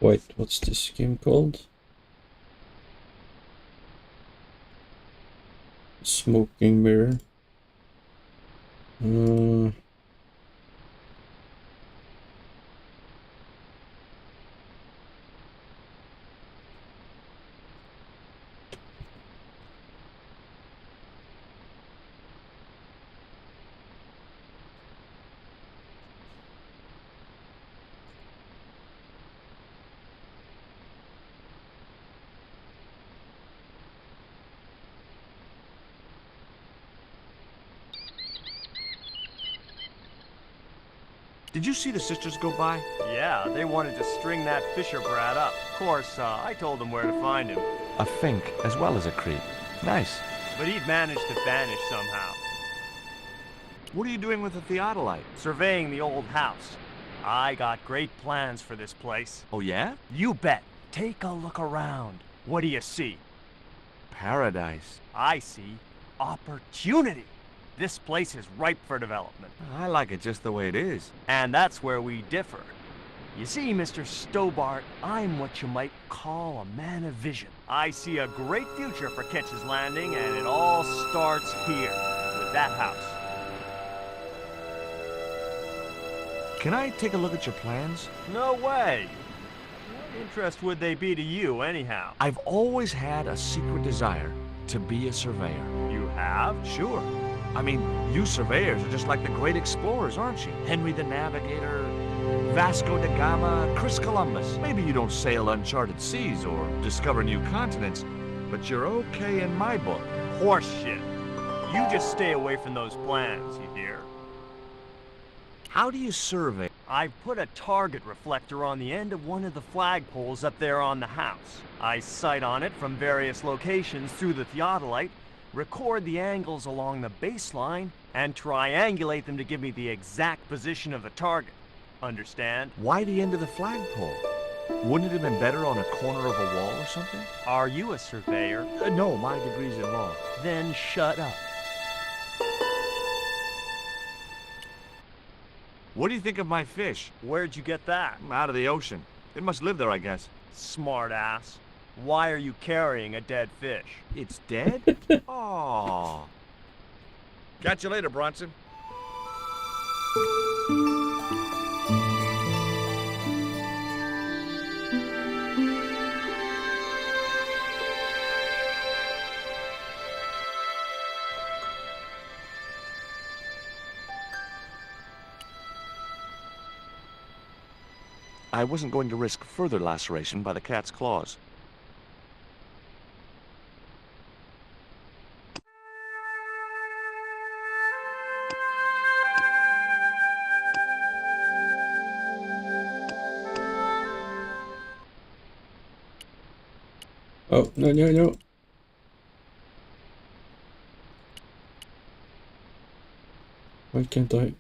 Wait, what's this game called? Smoking mirror. Did you see the sisters go by? Yeah, they wanted to string that Fisher brat up. Of course, I told them where to find him. A fink as well as a creep. Nice. But he'd managed to vanish somehow. What are you doing with the theodolite? Surveying the old house. I got great plans for this place. Oh yeah? You bet. Take a look around. What do you see? Paradise. I see opportunity. This place is ripe for development. I like it just the way it is. And that's where we differ. You see, Mr. Stobart, I'm what you might call a man of vision. I see a great future for Ketch's Landing, and it all starts here, with that house. Can I take a look at your plans? No way. What interest would they be to you, anyhow? I've always had a secret desire to be a surveyor. You have? Sure. I mean, you surveyors are just like the great explorers, aren't you? Henry the Navigator, Vasco da Gama, Chris Columbus. Maybe you don't sail uncharted seas or discover new continents, but you're okay in my book. Horseshit. You just stay away from those plans, you hear? How do you survey? I've put a target reflector on the end of one of the flagpoles up there on the house. I sight on it from various locations through the theodolite, record the angles along the baseline, and triangulate them to give me the exact position of the target. Understand? Why the end of the flagpole? Wouldn't it have been better on a corner of a wall or something? Are you a surveyor? No, my degree's in law. Then shut up. What do you think of my fish? Where'd you get that? Out of the ocean. It must live there, I guess. Smart ass. Why are you carrying a dead fish? It's dead? Aww. Catch you later, Bronson. I wasn't going to risk further laceration by the cat's claws. Oh, no, no, no. Why can't I?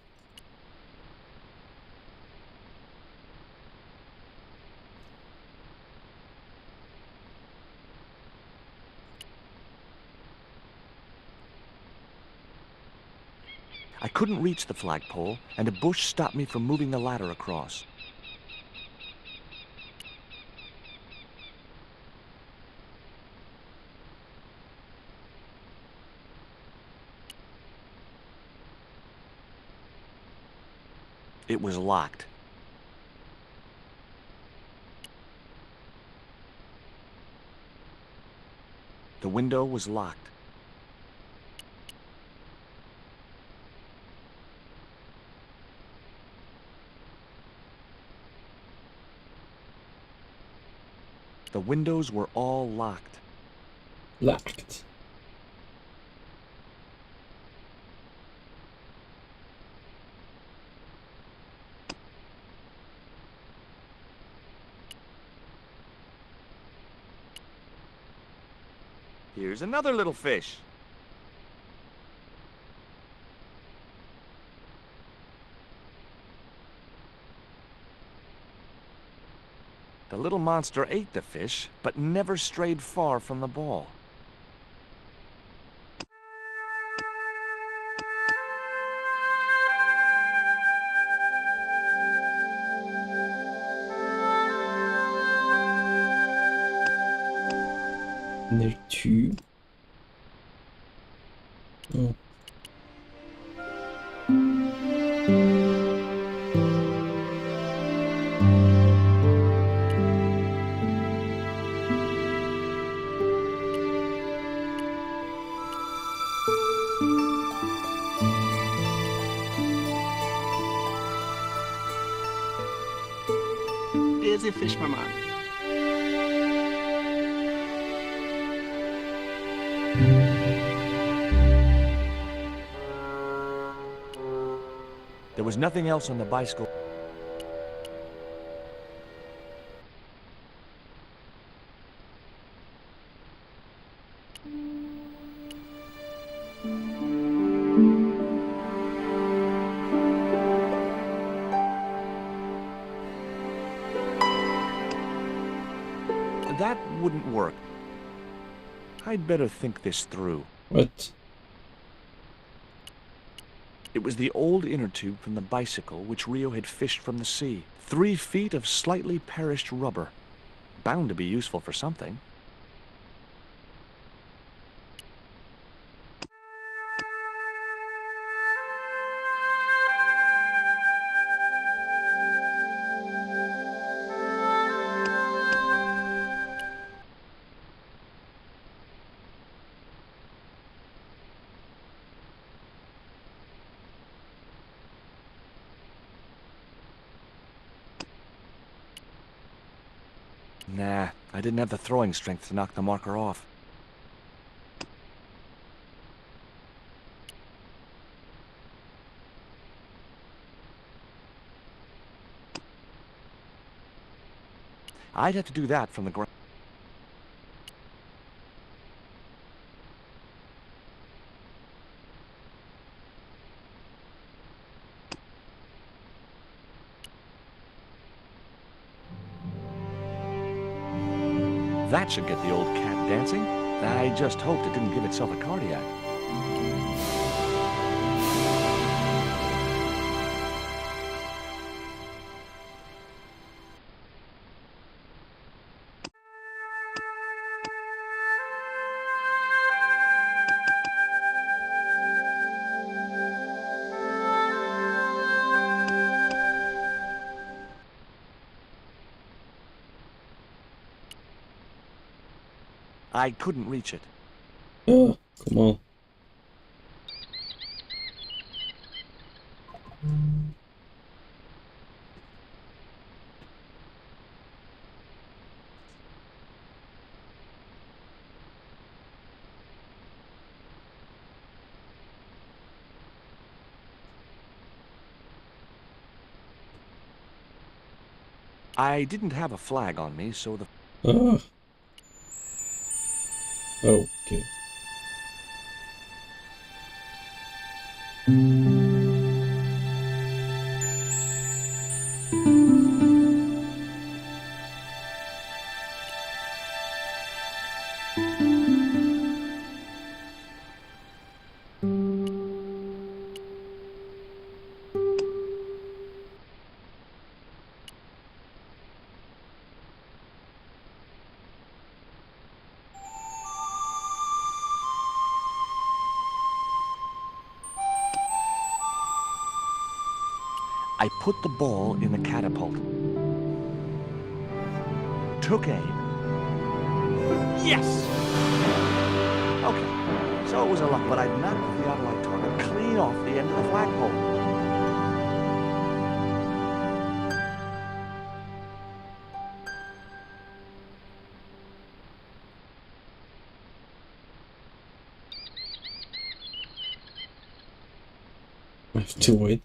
I couldn't reach the flagpole, and a bush stopped me from moving the ladder across. It was locked. The window was locked. The windows were all locked. Locked. Here's another little fish. The little monster ate the fish, but never strayed far from the ball. There two. Oh. Busy fish, my man. There was nothing else on the bicycle. That wouldn't work. I'd better think this through. What? It was the old inner tube from the bicycle which Rio had fished from the sea. 3 feet of slightly perished rubber. Bound to be useful for something. Nah, I didn't have the throwing strength to knock the marker off. I'd have to do that from the ground. That should get the old cat dancing. I just hoped it didn't give itself a cardiac. I couldn't reach it. Oh, come on. I didn't have a flag on me, so the... Ah. Okay. I put the ball in the catapult. Took aim. Yes! Okay, so it was a luck, but I'd knocked the theodolite target clean off the end of the flagpole. I have to wait.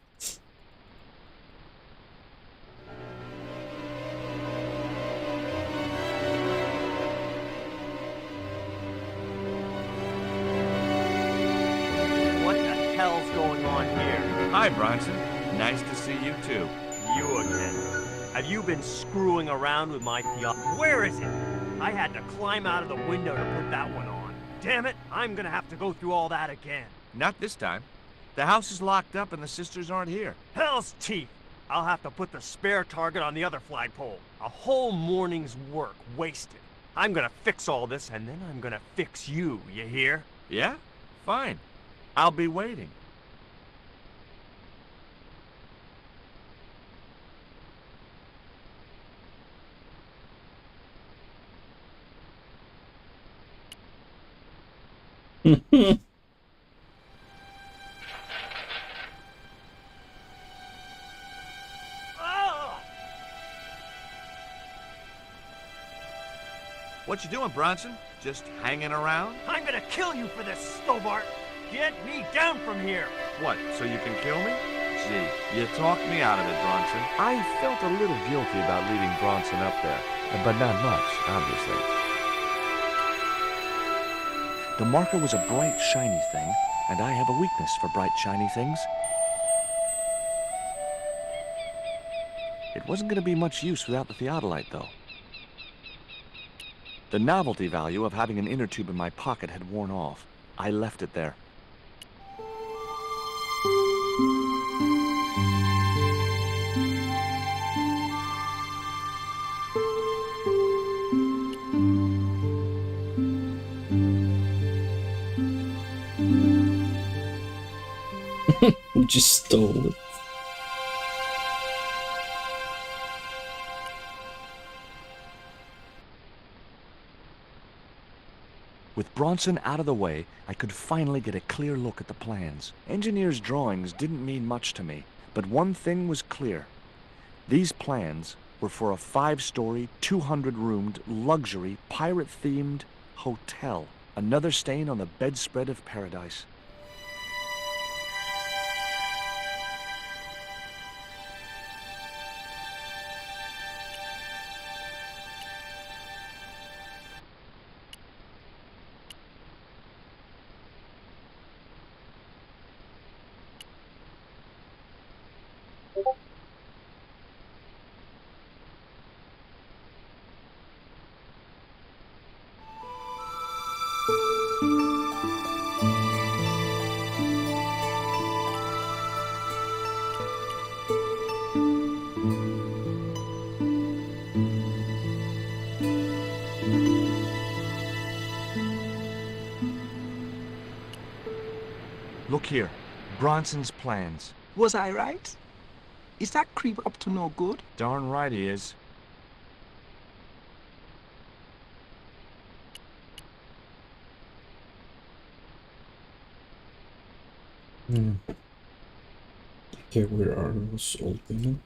Hi, Bronson. Nice to see you, too. You again. Have you been screwing around with my Where is it? I had to climb out of the window to put that one on. Damn it, I'm gonna have to go through all that again. Not this time. The house is locked up and the sisters aren't here. Hell's teeth! I'll have to put the spare target on the other flagpole. A whole morning's work wasted. I'm gonna fix all this, and then I'm gonna fix you, you hear? Yeah? Fine. I'll be waiting. Ah! What you doing, Bronson? Just hanging around? I'm gonna kill you for this, Stobart! Get me down from here! What, so you can kill me? Gee, you talked me out of it, Bronson. I felt a little guilty about leaving Bronson up there, but not much, obviously. The marker was a bright, shiny thing, and I have a weakness for bright, shiny things. It wasn't going to be much use without the theodolite, though. The novelty value of having an inner tube in my pocket had worn off. I left it there. Just stole it. With Bronson out of the way, I could finally get a clear look at the plans. Engineers' drawings didn't mean much to me, but one thing was clear. These plans were for a 5-story, 200-roomed, luxury, pirate-themed hotel. Another stain on the bedspread of paradise. Look here, Bronson's plans. Was I right? Is that creep up to no good? Darn right he is. Okay, where are those old women?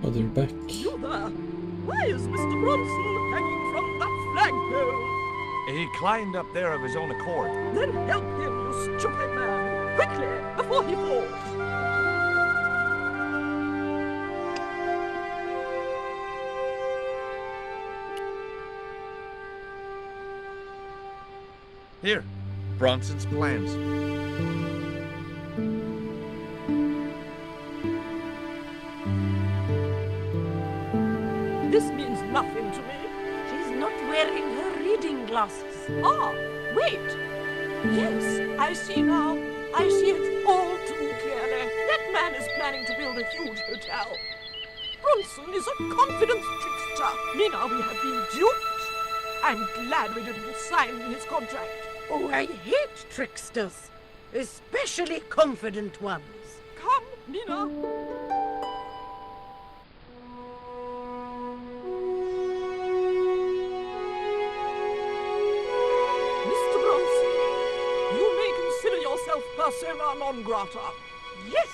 Oh, they're back. You there? Why is Mr. Bronson hanging from that flagpole? He climbed up there of his own accord. Then help him, you stupid man! Quickly, before he falls! Here, Bronson's plans. This means nothing to me. She's not wearing her reading glasses. Ah, wait! Yes, I see now. I see it all too clearly. That man is planning to build a huge hotel. Bronson is a confident trickster. Mina, we have been duped. I'm glad we didn't sign his contract. Oh, I hate tricksters, especially confident ones. Come, Mina. Mr. Bronson, you may consider yourself persona non grata. Yes.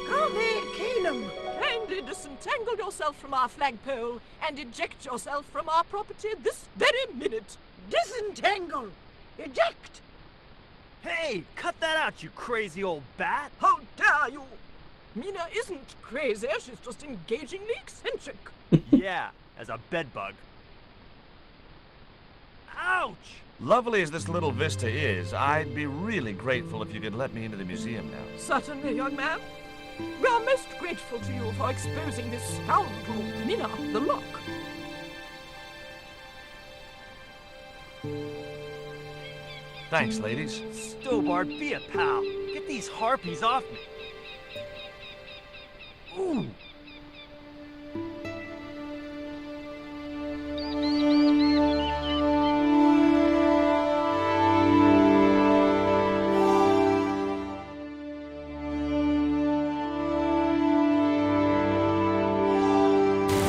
Carve Canum. Kindly disentangle yourself from our flagpole and eject yourself from our property this very minute. Disentangle. Eject. Hey, cut that out, you crazy old bat! How dare you! Mina isn't crazy, she's just engagingly eccentric. Yeah, as a bedbug. Ouch! Lovely as this little vista is, I'd be really grateful if you could let me into the museum now. Certainly, young man. We are most grateful to you for exposing this scoundrel, Mina the Lock. Thanks, ladies. Stobart, be a pal. Get these harpies off me. Ooh.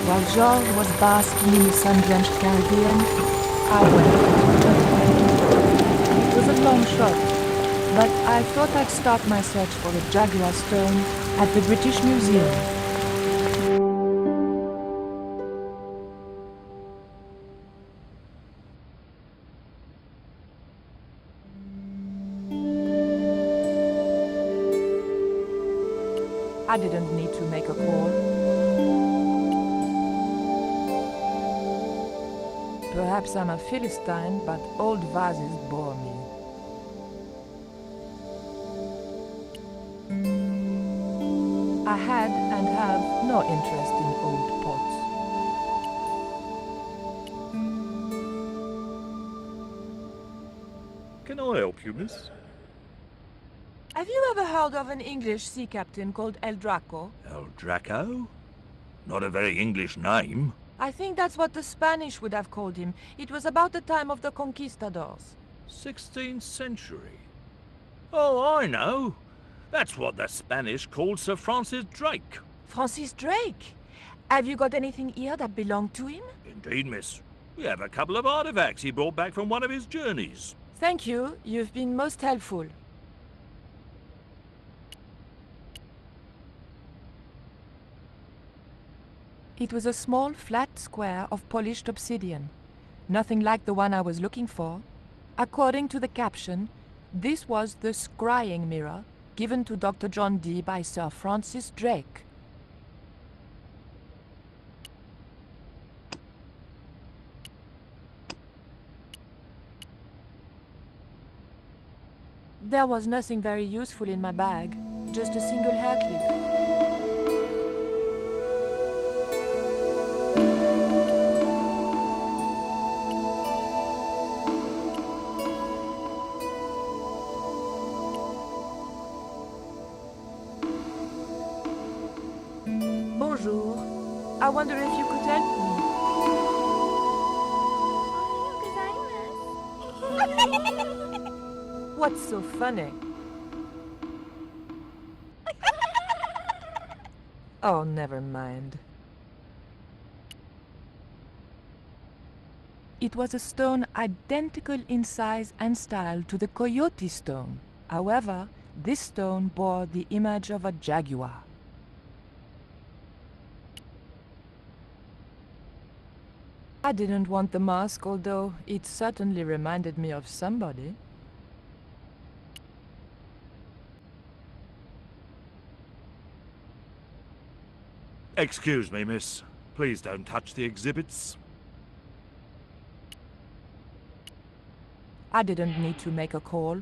While George was basking in the sun-drenched Caribbean, I went. It was a long shot, but I thought I'd start my search for the Jaguar stone at the British Museum. I didn't need to make a call. Perhaps I'm a Philistine, but old vases bore me. I had and have no interest in old pots. Can I help you, miss? Have you ever heard of an English sea captain called El Draco? El Draco? Not a very English name. I think that's what the Spanish would have called him. It was about the time of the conquistadors. 16th century. Oh, I know. That's what the Spanish called Sir Francis Drake. Francis Drake? Have you got anything here that belonged to him? Indeed, miss. We have a couple of artifacts he brought back from one of his journeys. Thank you. You've been most helpful. It was a small, flat square of polished obsidian. Nothing like the one I was looking for. According to the caption, this was the scrying mirror given to Dr. John Dee by Sir Francis Drake. There was nothing very useful in my bag, just a single hair clip. Bonjour. I wonder if you could help me. What's so funny? Oh, never mind. It was a stone identical in size and style to the Coyote stone. However, this stone bore the image of a jaguar. I didn't want the mask, although it certainly reminded me of somebody. Excuse me, miss. Please don't touch the exhibits. I didn't need to make a call.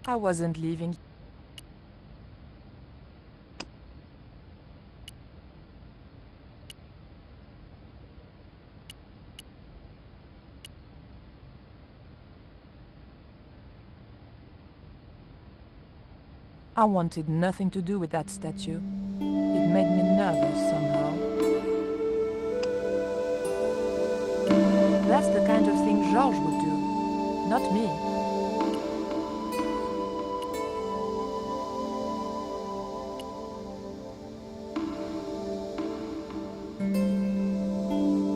I wasn't leaving. I wanted nothing to do with that statue. It made me nervous somehow. That's the kind of thing George would do, not me.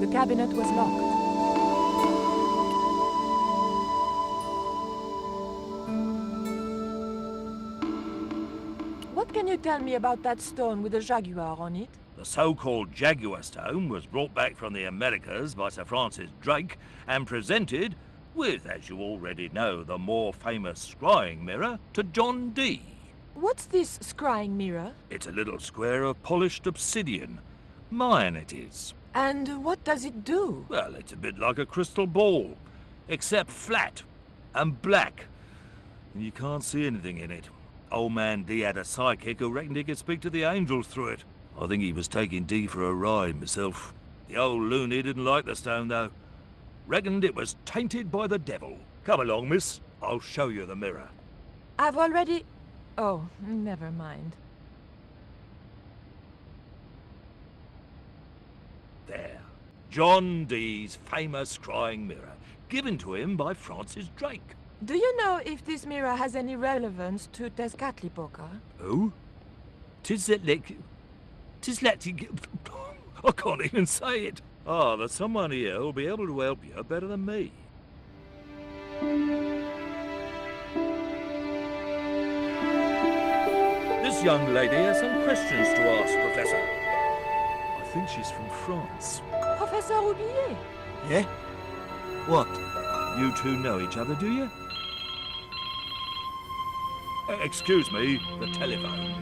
The cabinet was locked. What can you tell me about that stone with a jaguar on it? The so-called Jaguar Stone was brought back from the Americas by Sir Francis Drake and presented, with, as you already know, the more famous scrying mirror, to John Dee. What's this scrying mirror? It's a little square of polished obsidian. Mine it is. And what does it do? Well, it's a bit like a crystal ball, except flat and black. And you can't see anything in it. Old man Dee had a psychic who reckoned he could speak to the angels through it. I think he was taking Dee for a ride myself. The old loony didn't like the stone, though. Reckoned it was tainted by the devil. Come along, miss. I'll show you the mirror. I've already... Oh, never mind. There. John Dee's famous scrying mirror, given to him by Francis Drake. Do you know if this mirror has any relevance to Tezcatlipoca? Who? I can't even say it. Ah, there's someone here who'll be able to help you better than me. This young lady has some questions to ask, Professor. I think she's from France. Professor Oublier? Yeah? What? You two know each other, do you? Excuse me, the telephone.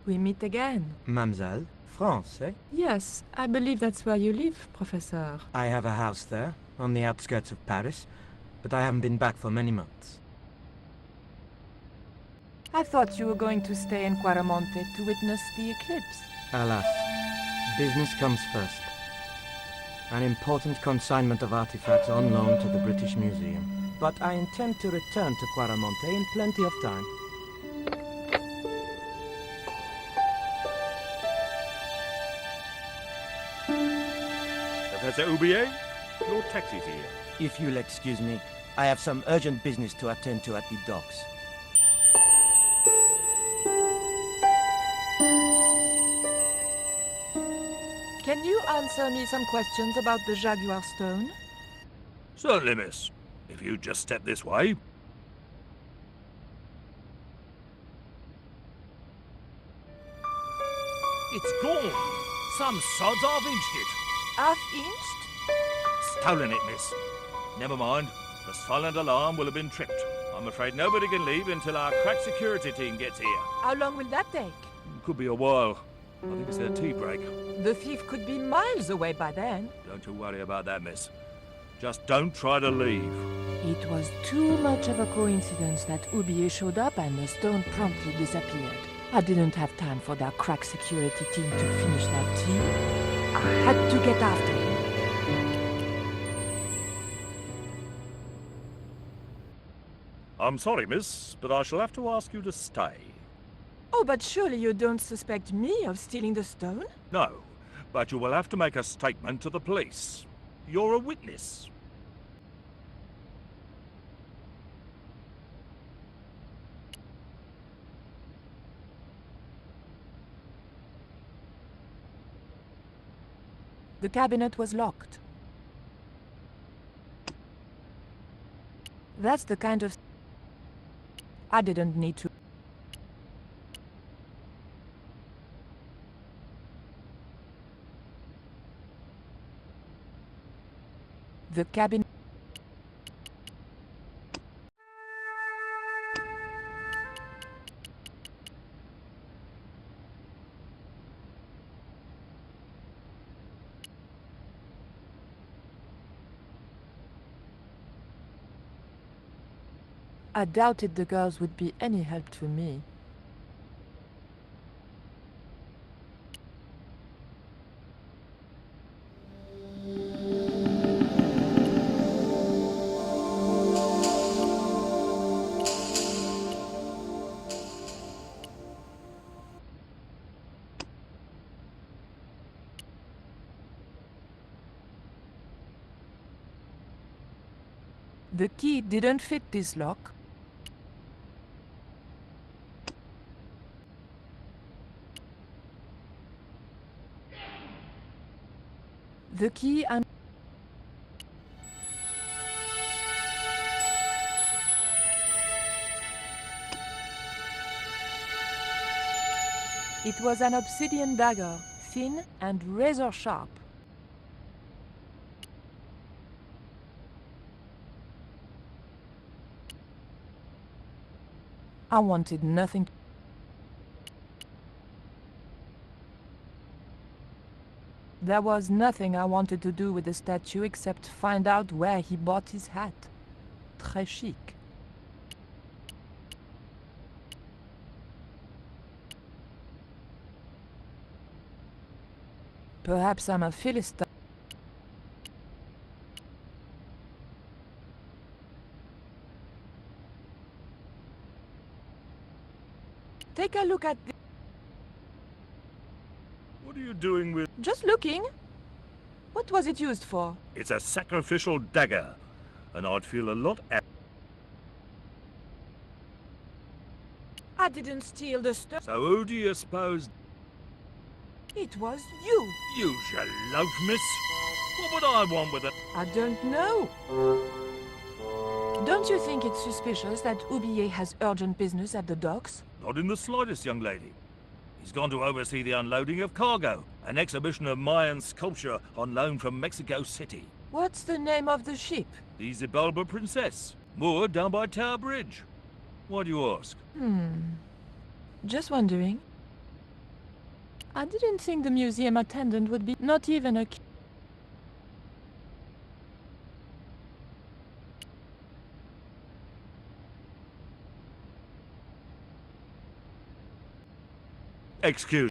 We meet again. Mademoiselle, France, eh? Yes, I believe that's where you live, Professor. I have a house there, on the outskirts of Paris, but I haven't been back for many months. I thought you were going to stay in Quaramonte to witness the eclipse. Alas, business comes first. An important consignment of artifacts on loan to the British Museum. But I intend to return to Quaramonte in plenty of time. Professor Oublier, your taxi's here. If you'll excuse me, I have some urgent business to attend to at the docks. Can you answer me some questions about the Jaguar Stone? Certainly, miss. If you just step this way. It's gone. Some sods half-inched it. Half-inched? Stolen it, miss. Never mind. The silent alarm will have been tripped. I'm afraid nobody can leave until our crack security team gets here. How long will that take? Could be a while. I think it's their tea break. The thief could be miles away by then. Don't you worry about that, miss. Just don't try to leave. It was too much of a coincidence that Oublier showed up and the stone promptly disappeared. I didn't have time for their crack security team to finish their tea. I had to get after him. I'm sorry, miss, but I shall have to ask you to stay. Oh, but surely you don't suspect me of stealing the stone? No, but you will have to make a statement to the police. You're a witness. The cabinet was locked. That's the kind of... I didn't need to... The cabinet... I doubted the girls would be any help to me. The key didn't fit this lock. The key and it was an obsidian dagger, thin and razor sharp. I wanted nothing. There was nothing I wanted to do with the statue except find out where he bought his hat. Très chic. Perhaps I'm a Philistine. Take a look at this. What are you doing with... Just looking. What was it used for? It's a sacrificial dagger, and I'd feel a lot... I didn't steal the stuff. So who do you suppose... It was you. Use your loaf, miss. What would I want with it? I don't know. Don't you think it's suspicious that Oublier has urgent business at the docks? Not in the slightest, young lady. He's gone to oversee the unloading of cargo, an exhibition of Mayan sculpture on loan from Mexico City. What's the name of the ship? The Xibalba Princess, moored down by Tower Bridge. Why do you ask? Just wondering. I didn't think the museum attendant would be not even a key. Excuse.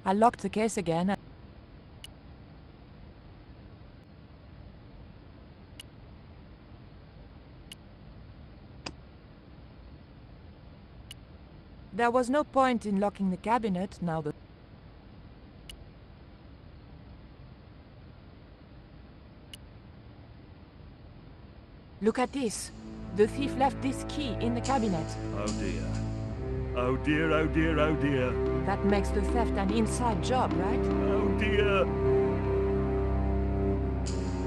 I locked the case again. There was no point in locking the cabinet now that... Look at this. The thief left this key in the cabinet. Oh dear. Oh dear, oh dear, oh dear. That makes the theft an inside job, right? Oh dear.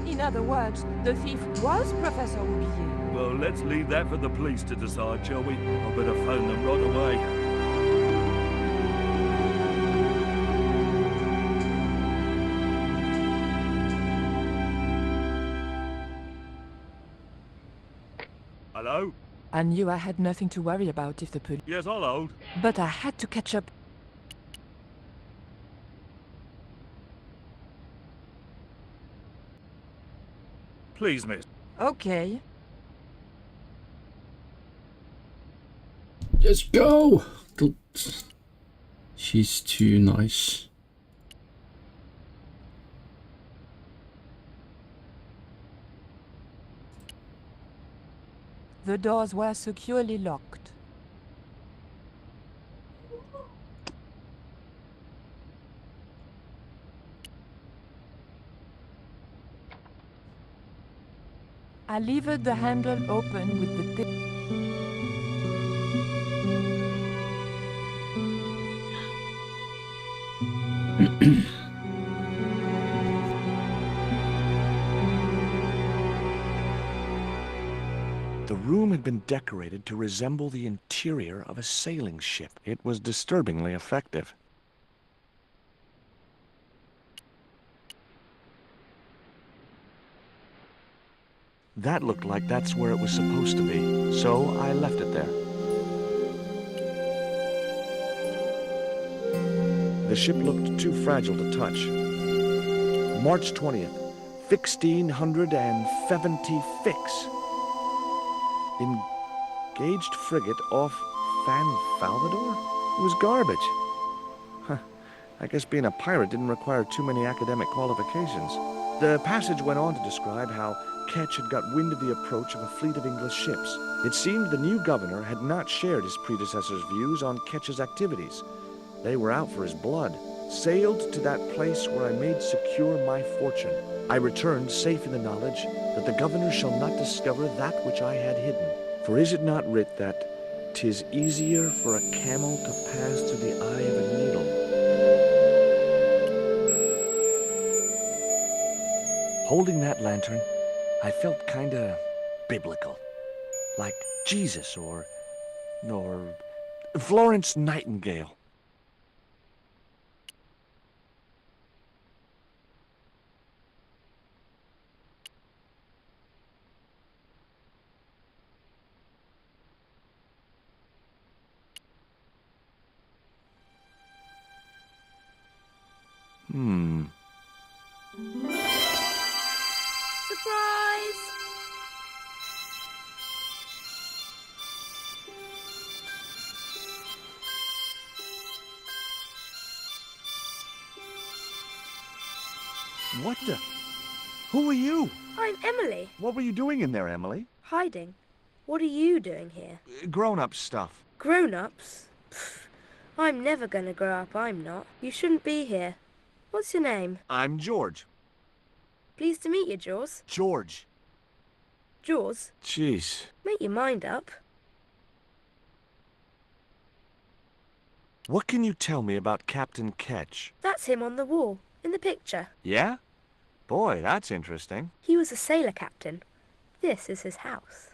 In other words, the thief was Professor Oublier. Well, let's leave that for the police to decide, shall we? I better phone them right away. Hello? I knew I had nothing to worry about if the police... Yes, I'll hold. But I had to catch up. Please, miss. Okay. Just go! She's too nice. The doors were securely locked. I levered the handle open with the tip. The room had been decorated to resemble the interior of a sailing ship. It was disturbingly effective. That looked like that's where it was supposed to be, so I left it there. The ship looked too fragile to touch. March 20th, 1670 fix. Engaged frigate off Fan Salvador? It was garbage. Huh. I guess being a pirate didn't require too many academic qualifications. The passage went on to describe how Ketch had got wind of the approach of a fleet of English ships. It seemed the new governor had not shared his predecessor's views on Ketch's activities. They were out for his blood. Sailed to that place where I made secure my fortune. I returned safe in the knowledge that the governor shall not discover that which I had hidden. For is it not writ that 'tis easier for a camel to pass through the eye of a needle? Holding that lantern, I felt kinda biblical. Like Jesus or Florence Nightingale. Surprise! What the? Who are you? I'm Emily. What were you doing in there, Emily? Hiding. What are you doing here? Grown-up stuff. Grown-ups? I'm never gonna grow up, I'm not. You shouldn't be here. What's your name? I'm George. Pleased to meet you, Jaws. George. Jaws? Jeez. Make your mind up. What can you tell me about Captain Ketch? That's him on the wall, in the picture. Yeah? Boy, that's interesting. He was a sailor captain. This is his house.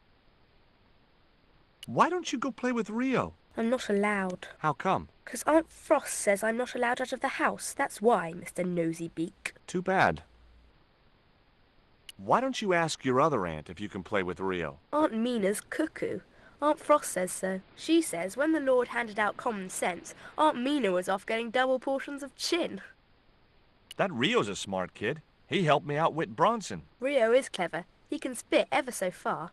Why don't you go play with Rio? I'm not allowed. How come? 'Cause Aunt Frost says I'm not allowed out of the house. That's why, Mr. Nosy Beak. Too bad. Why don't you ask your other aunt if you can play with Rio? Aunt Mina's cuckoo. Aunt Frost says so. She says when the Lord handed out common sense, Aunt Mina was off getting double portions of chin. That Rio's a smart kid. He helped me outwit Bronson. Rio is clever. He can spit ever so far.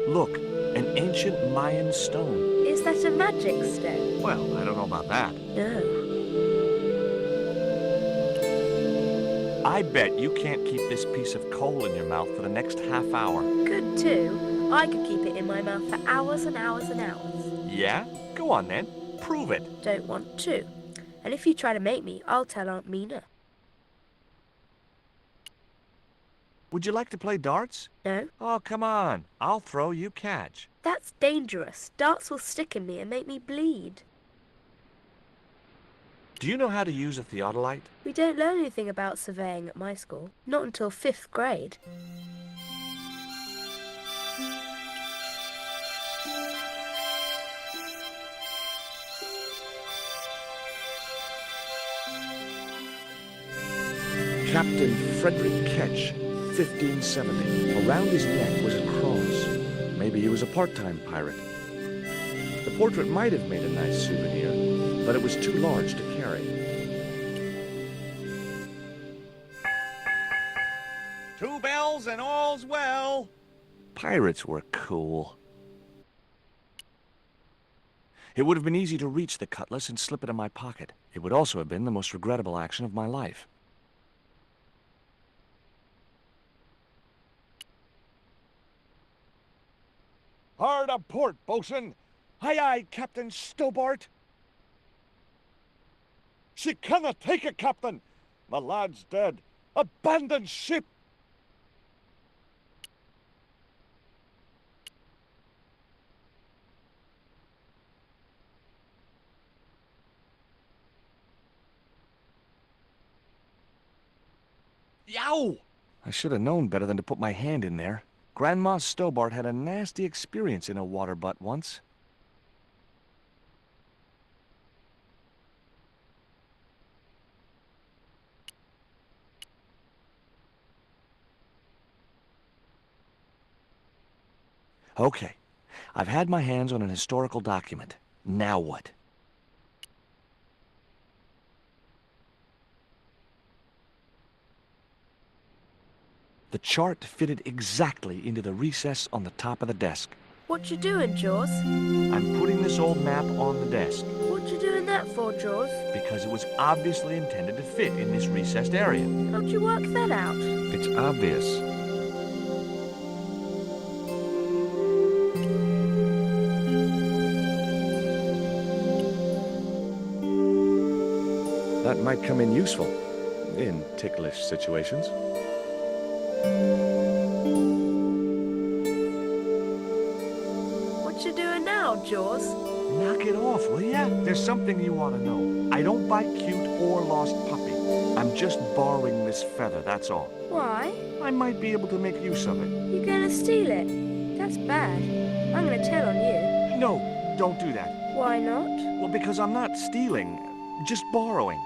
Look, an ancient Mayan stone. Is that a magic stone? Well, I don't know about that. No. I bet you can't keep this piece of coal in your mouth for the next half hour. Could too. I could keep it in my mouth for hours and hours and hours. Yeah? Go on then. Prove it. Don't want to. And if you try to make me, I'll tell Aunt Mina. Would you like to play darts? No? Oh, come on. I'll throw, you catch. That's dangerous. Darts will stick in me and make me bleed. Do you know how to use a theodolite? We don't learn anything about surveying at my school. Not until 5th grade. Captain Frederick Ketch, 1570. Around his neck was a cross. Maybe he was a part-time pirate. The portrait might have made a nice souvenir, but it was too large to carry. Two bells and all's well. Pirates were cool. It would have been easy to reach the cutlass and slip it in my pocket. It would also have been the most regrettable action of my life. Hard a port, bosun. Aye, aye, Captain Stobart. She cannot take it, Captain. My lad's dead. Abandon ship. Yow! I should have known better than to put my hand in there. Grandma Stobart had a nasty experience in a water butt once. Okay. I've had my hands on an historical document. Now what? The chart fitted exactly into the recess on the top of the desk. What you doing, Jaws? I'm putting this old map on the desk What you doing that for, Jaws? Because it was obviously intended to fit in this recessed area. How'd you work that out? It's obvious. That might come in useful in ticklish situations. What you doing now, Jaws? Knock it off, will ya? There's something you want to know. I don't buy cute or lost puppy. I'm just borrowing this feather, that's all. Why? I might be able to make use of it. You gonna steal it? That's bad. I'm gonna tell on you. No, don't do that. Why not? Well, because I'm not stealing, just borrowing.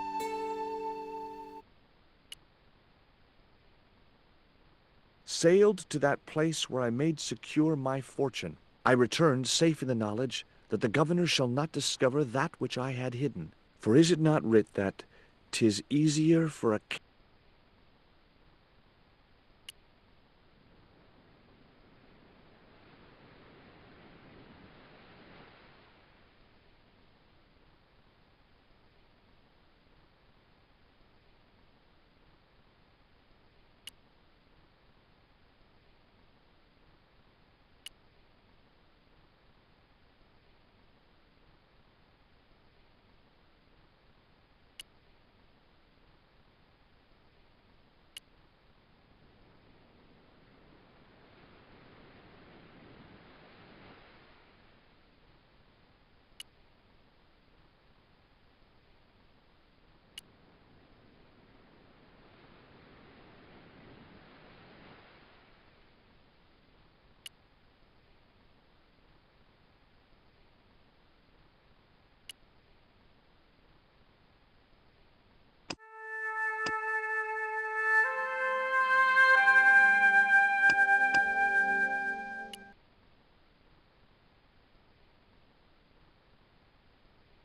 Sailed to that place where I made secure my fortune. I returned safe in the knowledge that the governor shall not discover that which I had hidden. For is it not writ that 'tis easier for a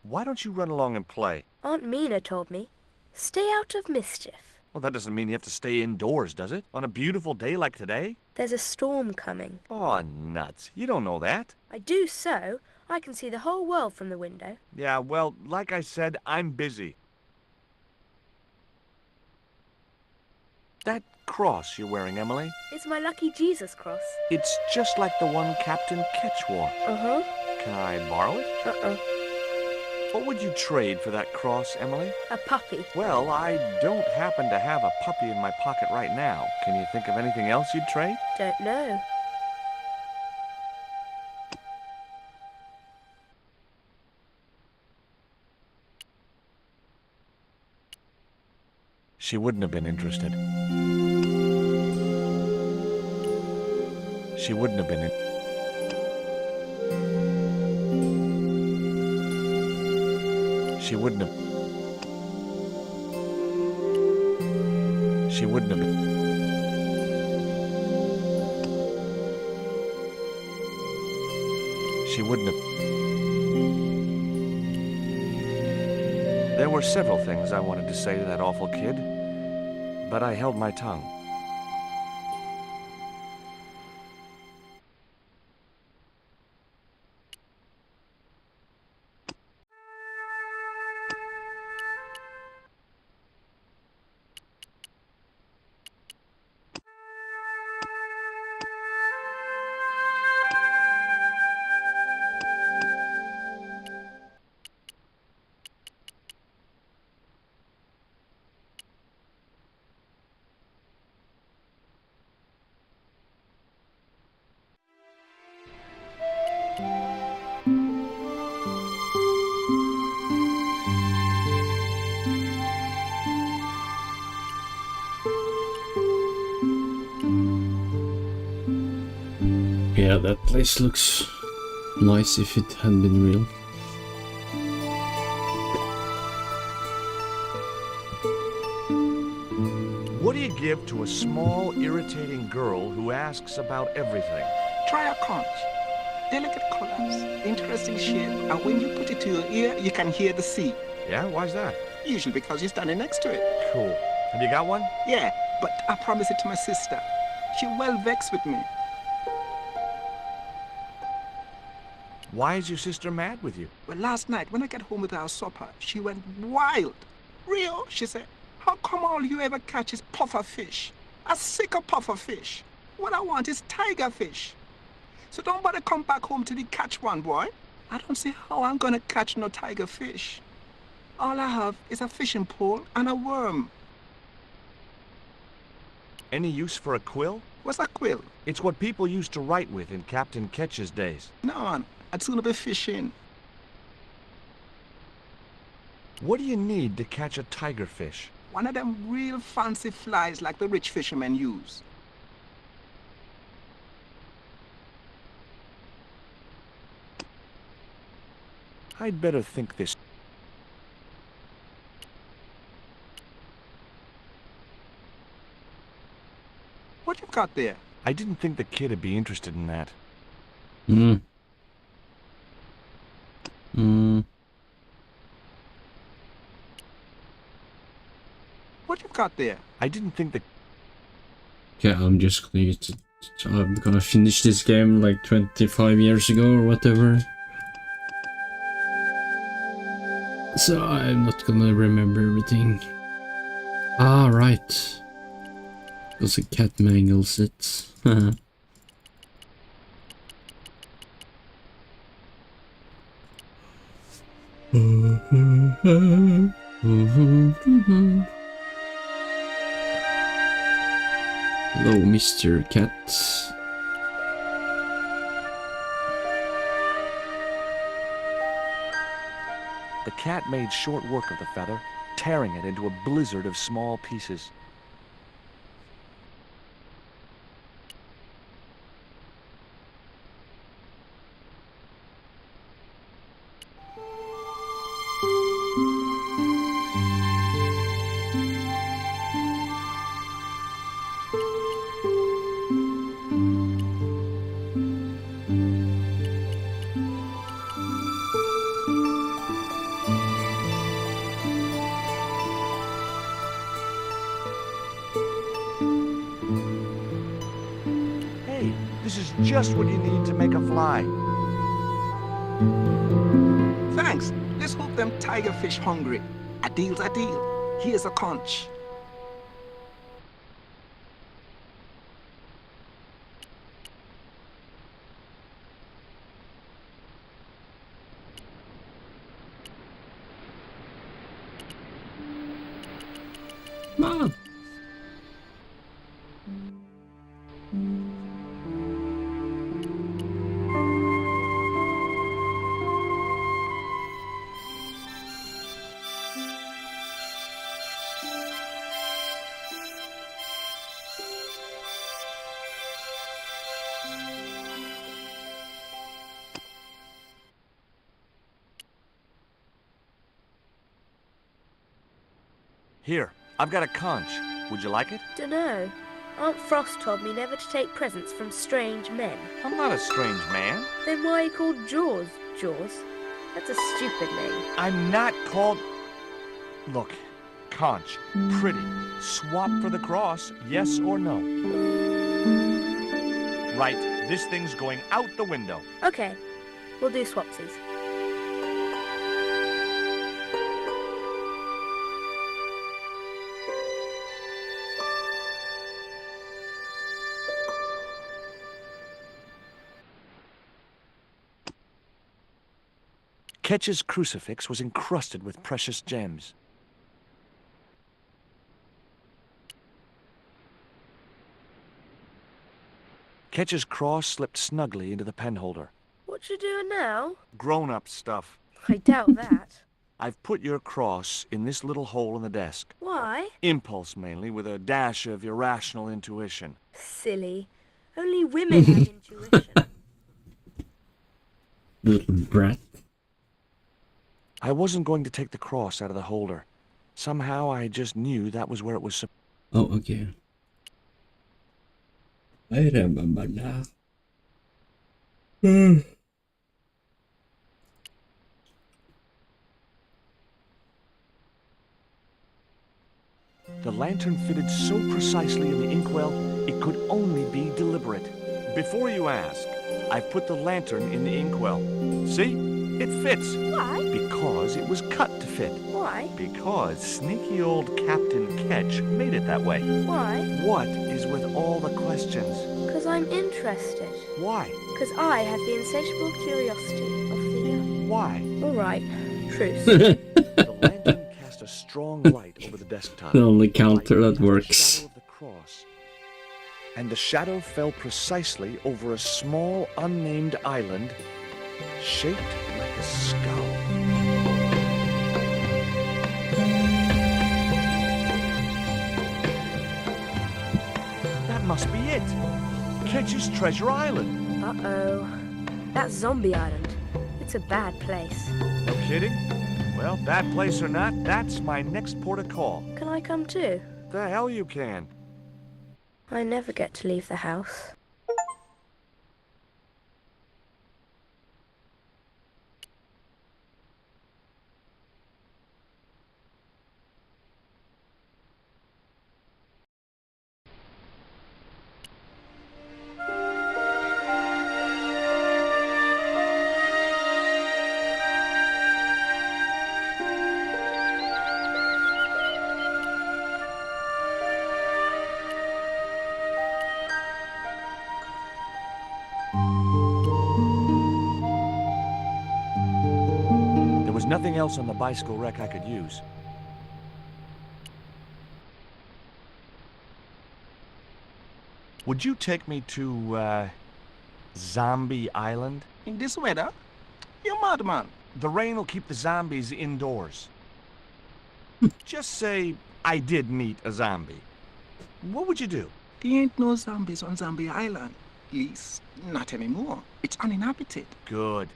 Why don't you run along and play? Aunt Mina told me. Stay out of mischief. Well, that doesn't mean you have to stay indoors, does it? On a beautiful day like today? There's a storm coming. Oh, nuts. You don't know that. I do so. I can see the whole world from the window. Yeah, well, like I said, I'm busy. That cross you're wearing, Emily, It's my lucky Jesus cross. it's just like the one Captain Ketch wore. Uh-huh. Can I borrow it? Uh-uh. What would you trade for that cross, Emily? A puppy. Well, I don't happen to have a puppy in my pocket right now. Can you think of anything else you'd trade? Don't know. She wouldn't have been interested. She wouldn't have been She wouldn't have. She wouldn't have been. She wouldn't have. There were several things I wanted to say to that awful kid, but I held my tongue. Yeah, that place looks nice if it had been real. What do you give to a small, irritating girl who asks about everything? Try a conch. Delicate colors, interesting shape, and when you put it to your ear, you can hear the sea. Yeah? Why's that? Usually because you're standing next to it. Cool. Have you got one? Yeah, but I promised it to my sister. She well vexed with me. Why is your sister mad with you? Well, last night when I got home with our supper, she went wild. Rio, she said, how come all you ever catch is puffer fish? A sicker puffer fish. What I want is tiger fish. So don't bother come back home till you catch one, boy. I don't see how I'm gonna catch no tiger fish. All I have is a fishing pole and a worm. Any use for a quill? What's a quill? It's what people used to write with in Captain Ketch's days. No, I'd sooner be fishing. What do you need to catch a tiger fish? One of them real fancy flies like the rich fishermen use. I'd better think this. What you got there? I didn't think the kid'd be interested in that. What you got there? I didn't think the... Okay, I'm just I'm gonna finish this game like 25 years ago or whatever. So I'm not gonna remember everything. Ah, right. Because a cat mangles it. Hello, Mr. Cat. The cat made short work of the feather, tearing it into a blizzard of small pieces. This is just what you need to make a fly. Thanks. Let's hope them tiger fish hungry. A deal's a deal. Here's a conch. Mom. Here, I've got a conch. Would you like it? Dunno. Aunt Frost told me never to take presents from strange men. I'm not a strange man. Then why are you called Jaws, Jaws? That's a stupid name. I'm not called... Look, conch, pretty. Swap for the cross, yes or no? Right, this thing's going out the window. Okay, we'll do swapsies. Ketch's crucifix was encrusted with precious gems. Ketch's cross slipped snugly into the penholder. What you doing now? Grown-up stuff. I doubt that. I've put your cross in this little hole in the desk. Why? Impulse, mainly, with a dash of irrational intuition. Silly. Only women have intuition. Little brat. I wasn't going to take the cross out of the holder. Somehow I just knew that was where it was. Oh, okay. I remember now. Hmm. The lantern fitted so precisely in the inkwell, it could only be deliberate. Before you ask, I've put the lantern in the inkwell. See? It fits. Why? Because it was cut to fit. Why? Because sneaky old Captain Ketch made it that way. Why? What is with all the questions? Because I'm interested. Why? Because I have the insatiable curiosity of Thea. Why? All right. Truce. The lantern cast a strong light over the desktop. The only counter Light that cast a works. shadow of the cross. And the shadow fell precisely over a small, unnamed island shaped like a skull. That must be it. Ketch's Treasure Island. Uh-oh. That's Zombie Island. It's a bad place. Kidding? Well, bad place or not, that's my next port of call. Can I come too? The hell you can. I never get to leave the house. There was nothing else on the bicycle wreck I could use. Would you take me to, Zombie Island? In this weather? You're mad, man. The rain will keep the zombies indoors. Just say I did meet a zombie. What would you do? There ain't no zombies on Zombie Island. At least, not anymore. It's uninhabited. Good.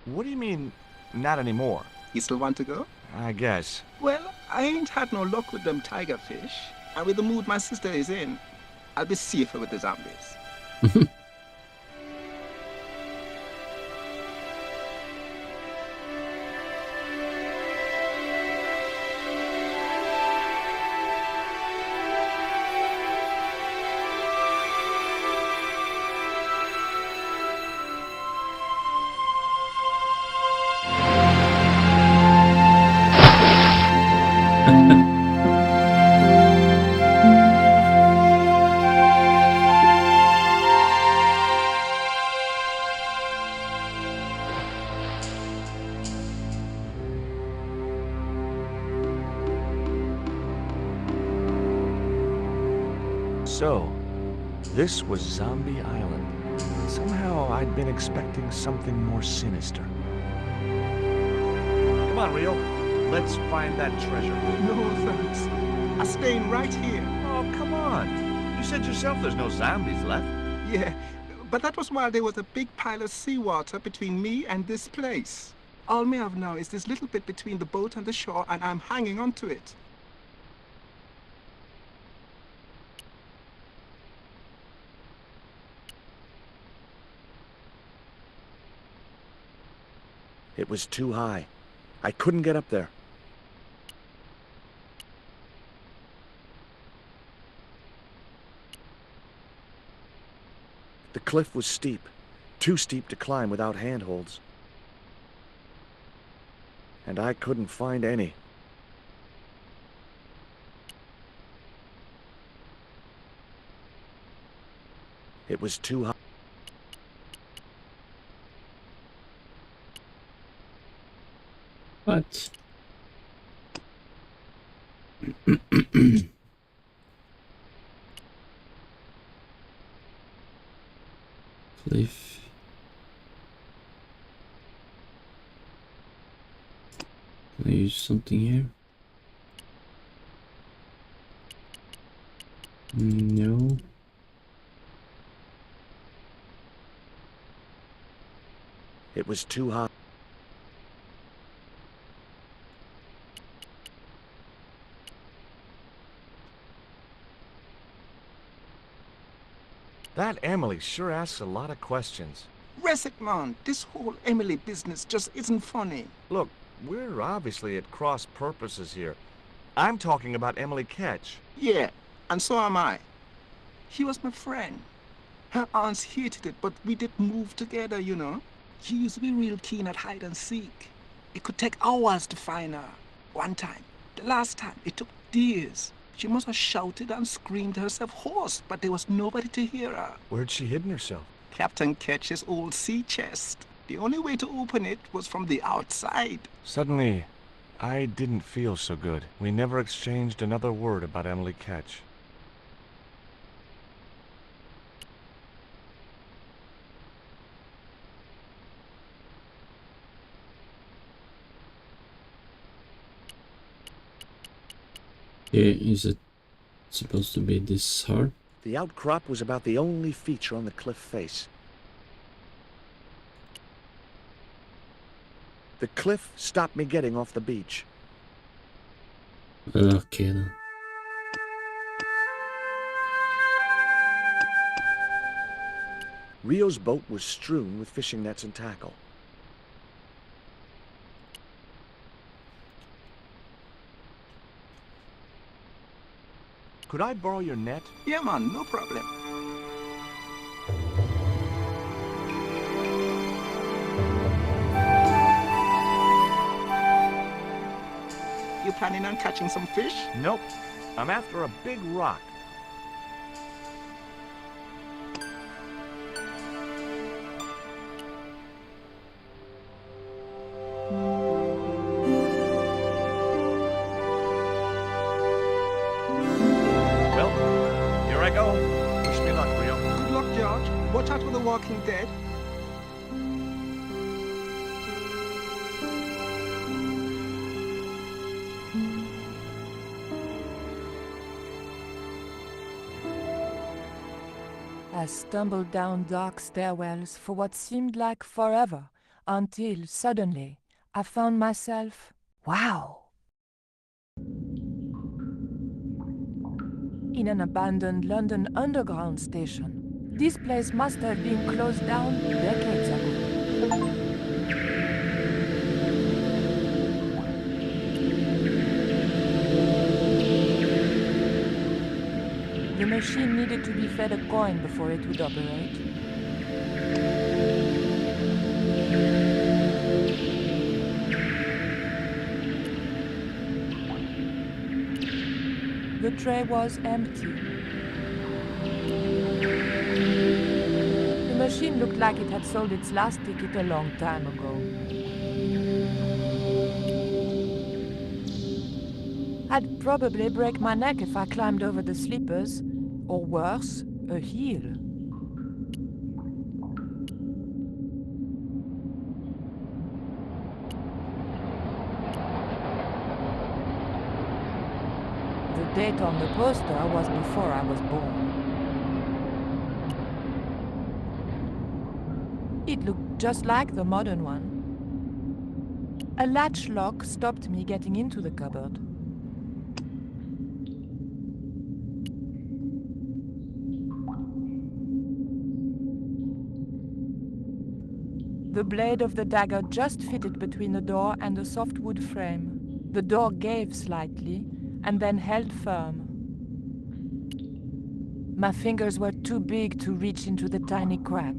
What do you mean, not anymore? You still want to go? I guess. Well, I ain't had no luck with them tiger fish. And with the mood my sister is in, I'll be safer with the zombies. So, this was Zombie Island. Somehow I'd been expecting something more sinister. Come on, Rio. Let's find that treasure. No, thanks. I'm staying right here. Oh, come on. You said yourself there's no zombies left. Yeah, but that was while there was a big pile of seawater between me and this place. All me have now is this little bit between the boat and the shore, and I'm hanging on to it. It was too high. I couldn't get up there. The cliff was steep, too steep to climb without handholds. And I couldn't find any. It was too high. What? Cliff. Can I use something here? No. It was too high. That Emily sure asks a lot of questions. Rest it, man. This whole Emily business just isn't funny. Look, we're obviously at cross purposes here. I'm talking about Emily Ketch. Yeah, and so am I. She was my friend. Her aunts hated it, but we did move together, you know. She used to be real keen at hide and seek. It could take hours to find her. One time, the last time, it took days. She must have shouted and screamed herself hoarse, but there was nobody to hear her. Where'd she hidden herself? Captain Ketch's old sea chest. The only way to open it was from the outside. Suddenly, I didn't feel so good. We never exchanged another word about Emily Ketch. Yeah, is it supposed to be this hard? The outcrop was about the only feature on the cliff face. The cliff stopped me getting off the beach. Okay then. Rio's boat was strewn with fishing nets and tackle. Could I borrow your net? Yeah, man, no problem. You planning on catching some fish? Nope. I'm after a big rock. Well, here I go. Wish me luck, Rio. Good luck, George. Watch out for the Walking Dead. I stumbled down dark stairwells for what seemed like forever, until suddenly I found myself, wow, in an abandoned London Underground station. This place must have been closed down decades ago. The machine needed to be fed a coin before it would operate. The tray was empty. The machine looked like it had sold its last ticket a long time ago. I'd probably break my neck if I climbed over the sleepers, or worse, a heel. The date on the poster was before I was born. It looked just like the modern one. A latch lock stopped me getting into the cupboard. The blade of the dagger just fitted between the door and the soft wood frame. The door gave slightly and then held firm. My fingers were too big to reach into the tiny crack.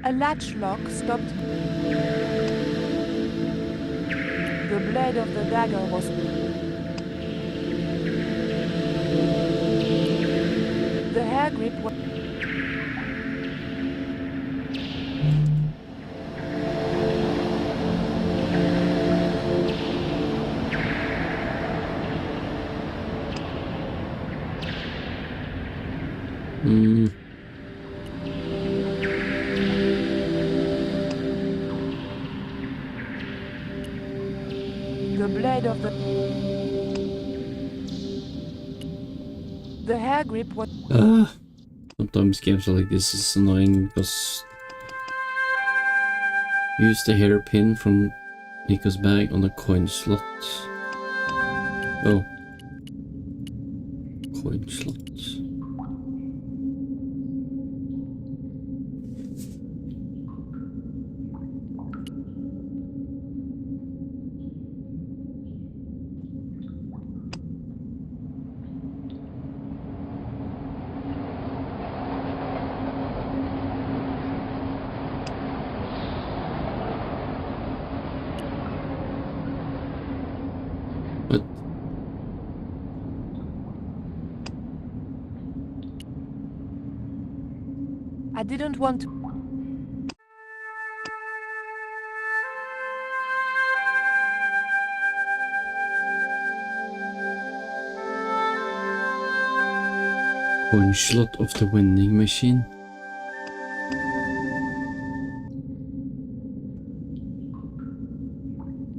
A latch lock stopped me. The blade of the dagger was... The hair grip was... The blade of the hair grip was... Sometimes games like this is annoying because use the hairpin from Nico's bag on the coin slot. Oh. Coin slot. But I didn't want to. coin slot of the vending machine.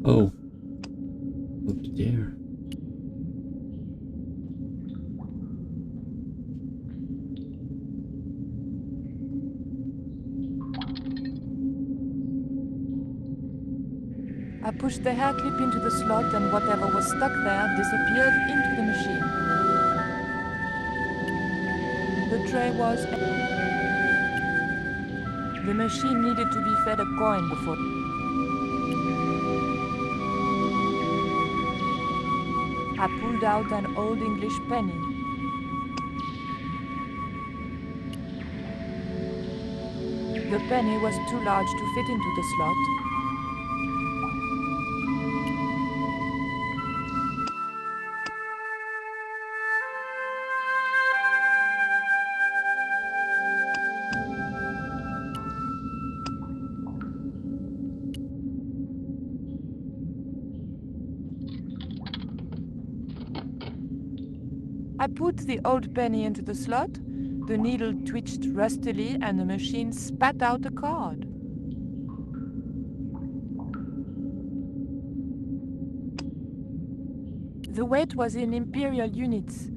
Oh, up there. I pushed the hair clip into the slot and whatever was stuck there disappeared into the machine. The tray was... The machine needed to be fed a coin before... I pulled out an old English penny. The penny was too large to fit into the slot. I put the old penny into the slot, the needle twitched rustily and the machine spat out a card. The weight was in imperial units.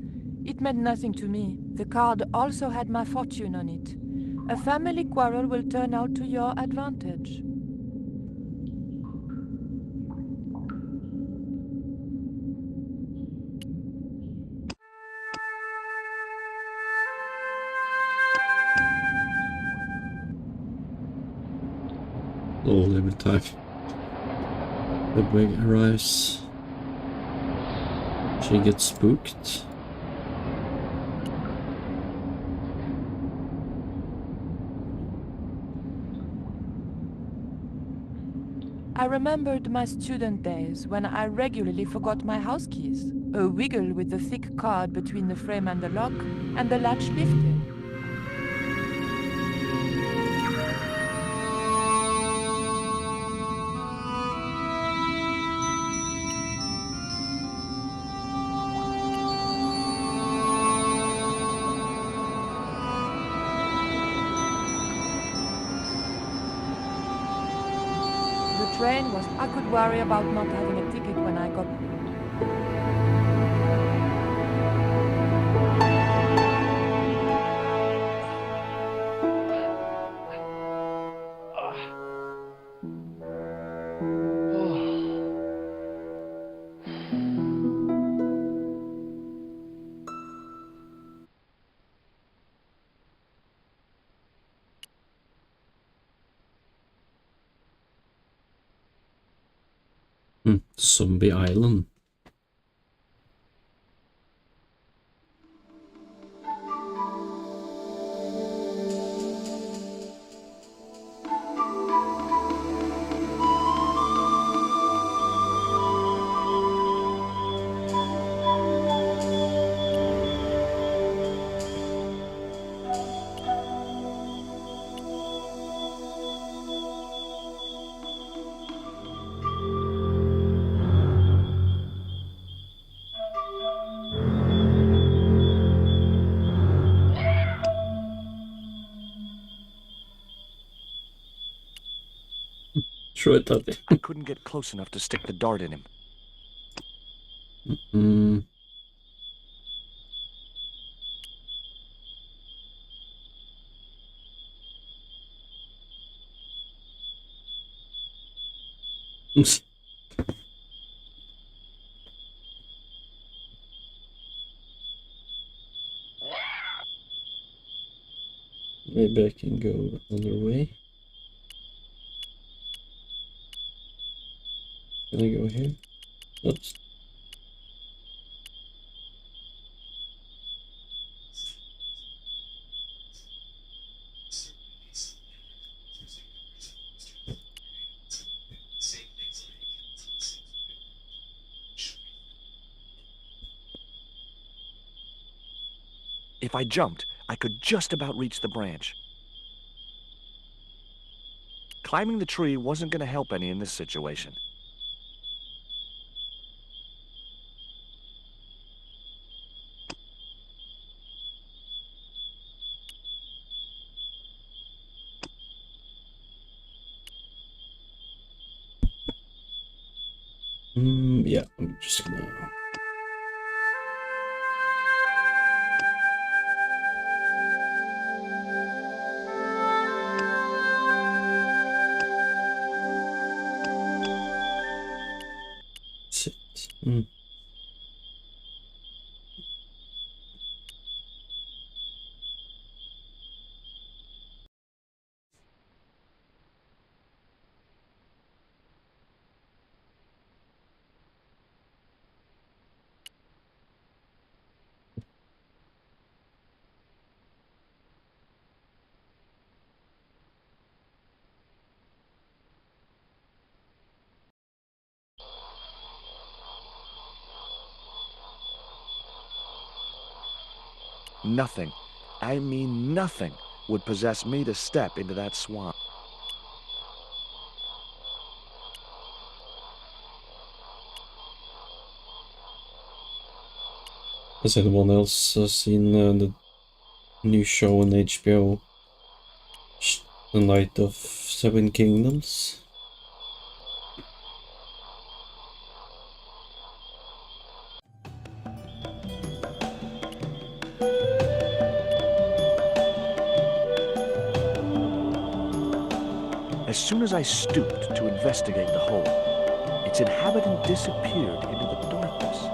It meant nothing to me. The card also had my fortune on it. A family quarrel will turn out to your advantage. All every time the wig arrives, she gets spooked. I remembered my student days when I regularly forgot my house keys. A wiggle with the thick card between the frame and the lock, and the latch lifted. The train was... I could worry about not having a ticket when I got... Zombie Island. Throw it at I couldn't get close enough to stick the dart in him. him. Maybe I can go other way. Can I go here? Oops. If I jumped, I could just about reach the branch. Climbing the tree wasn't going to help any in this situation. Yeah, I'm just gonna... Sit. Nothing, I mean nothing, would possess me to step into that swamp. Has anyone else seen the new show on HBO? The Night of Seven Kingdoms? As soon as I stooped to investigate the hole, its inhabitant disappeared into the darkness.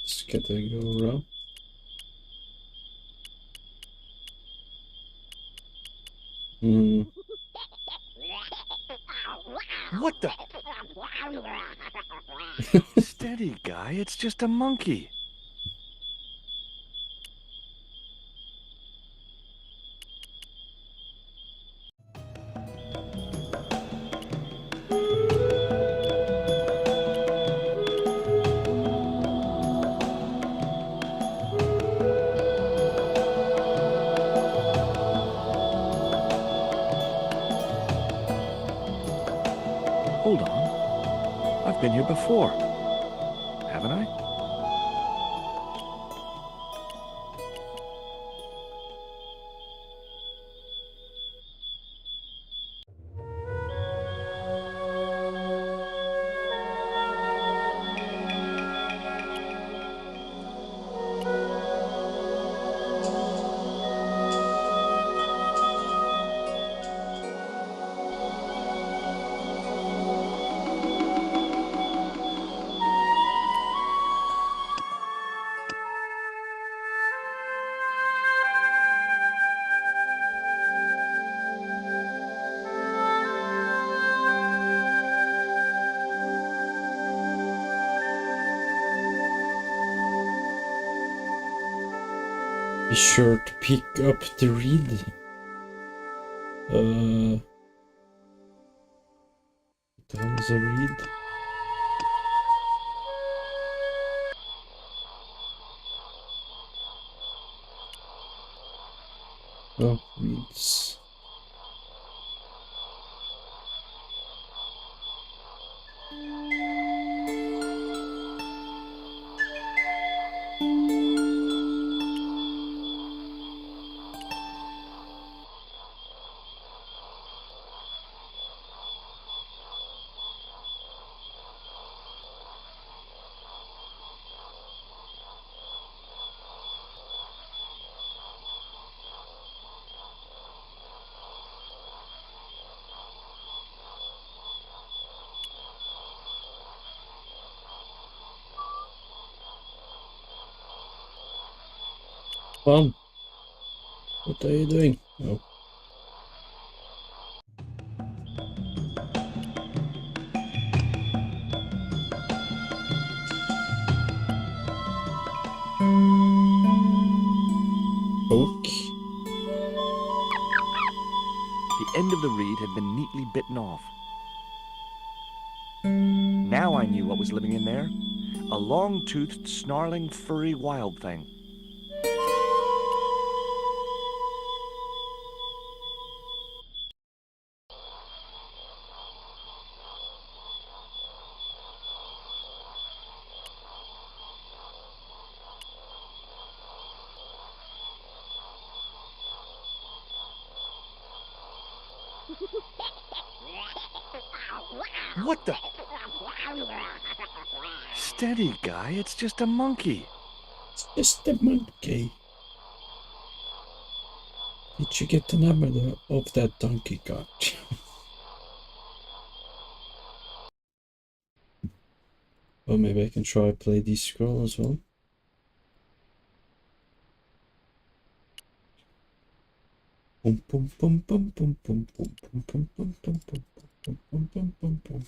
Just gotta go around. What the? Steady, guy, it's just a monkey. Hold on. I've been here before. Haven't I? Be sure to pick up the reed. That was a reed. Oh, reeds. Fun. What are you doing? Oh. end of the reed had been neatly bitten off. Now I knew what was living in there. A long-toothed, snarling, furry wild thing. What the? Steady, guy. It's just a monkey. It's just a monkey. Did you get the number of that donkey card? Well, maybe I can try play this scroll as well. Boom, boom, boom, boom, boom, boom, boom, boom, boom, boom, boom, boom, boom, boom, boom, boom, boom.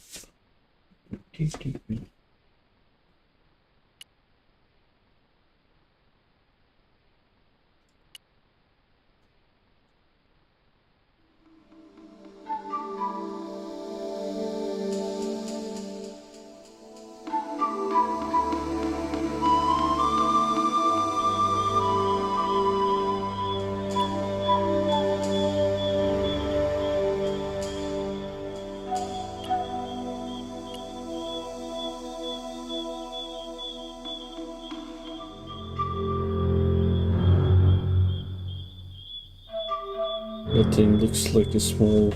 That thing looks like a small...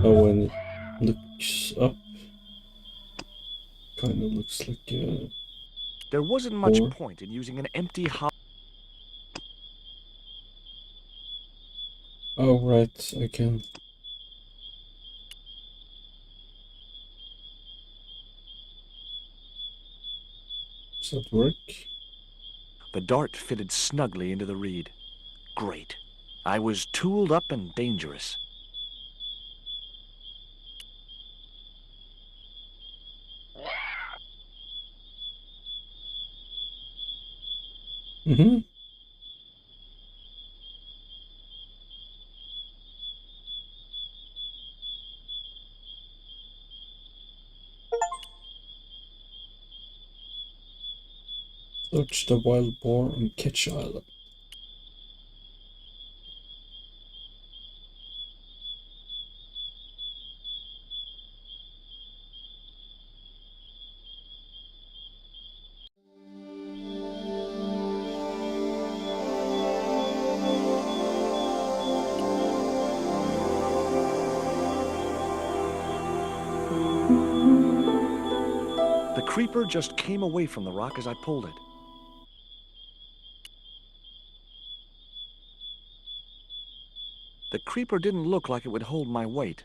Oh, when it looks up, kind of looks like a... There wasn't much Or... point in using an empty hollow. Oh, right, I can... Does that work? The dart fitted snugly into the reed. Great. I was tooled up and dangerous. Mm-hmm. Search the wild boar on Ketch Island. The creeper just came away from the rock as I pulled it. The creeper didn't look like it would hold my weight.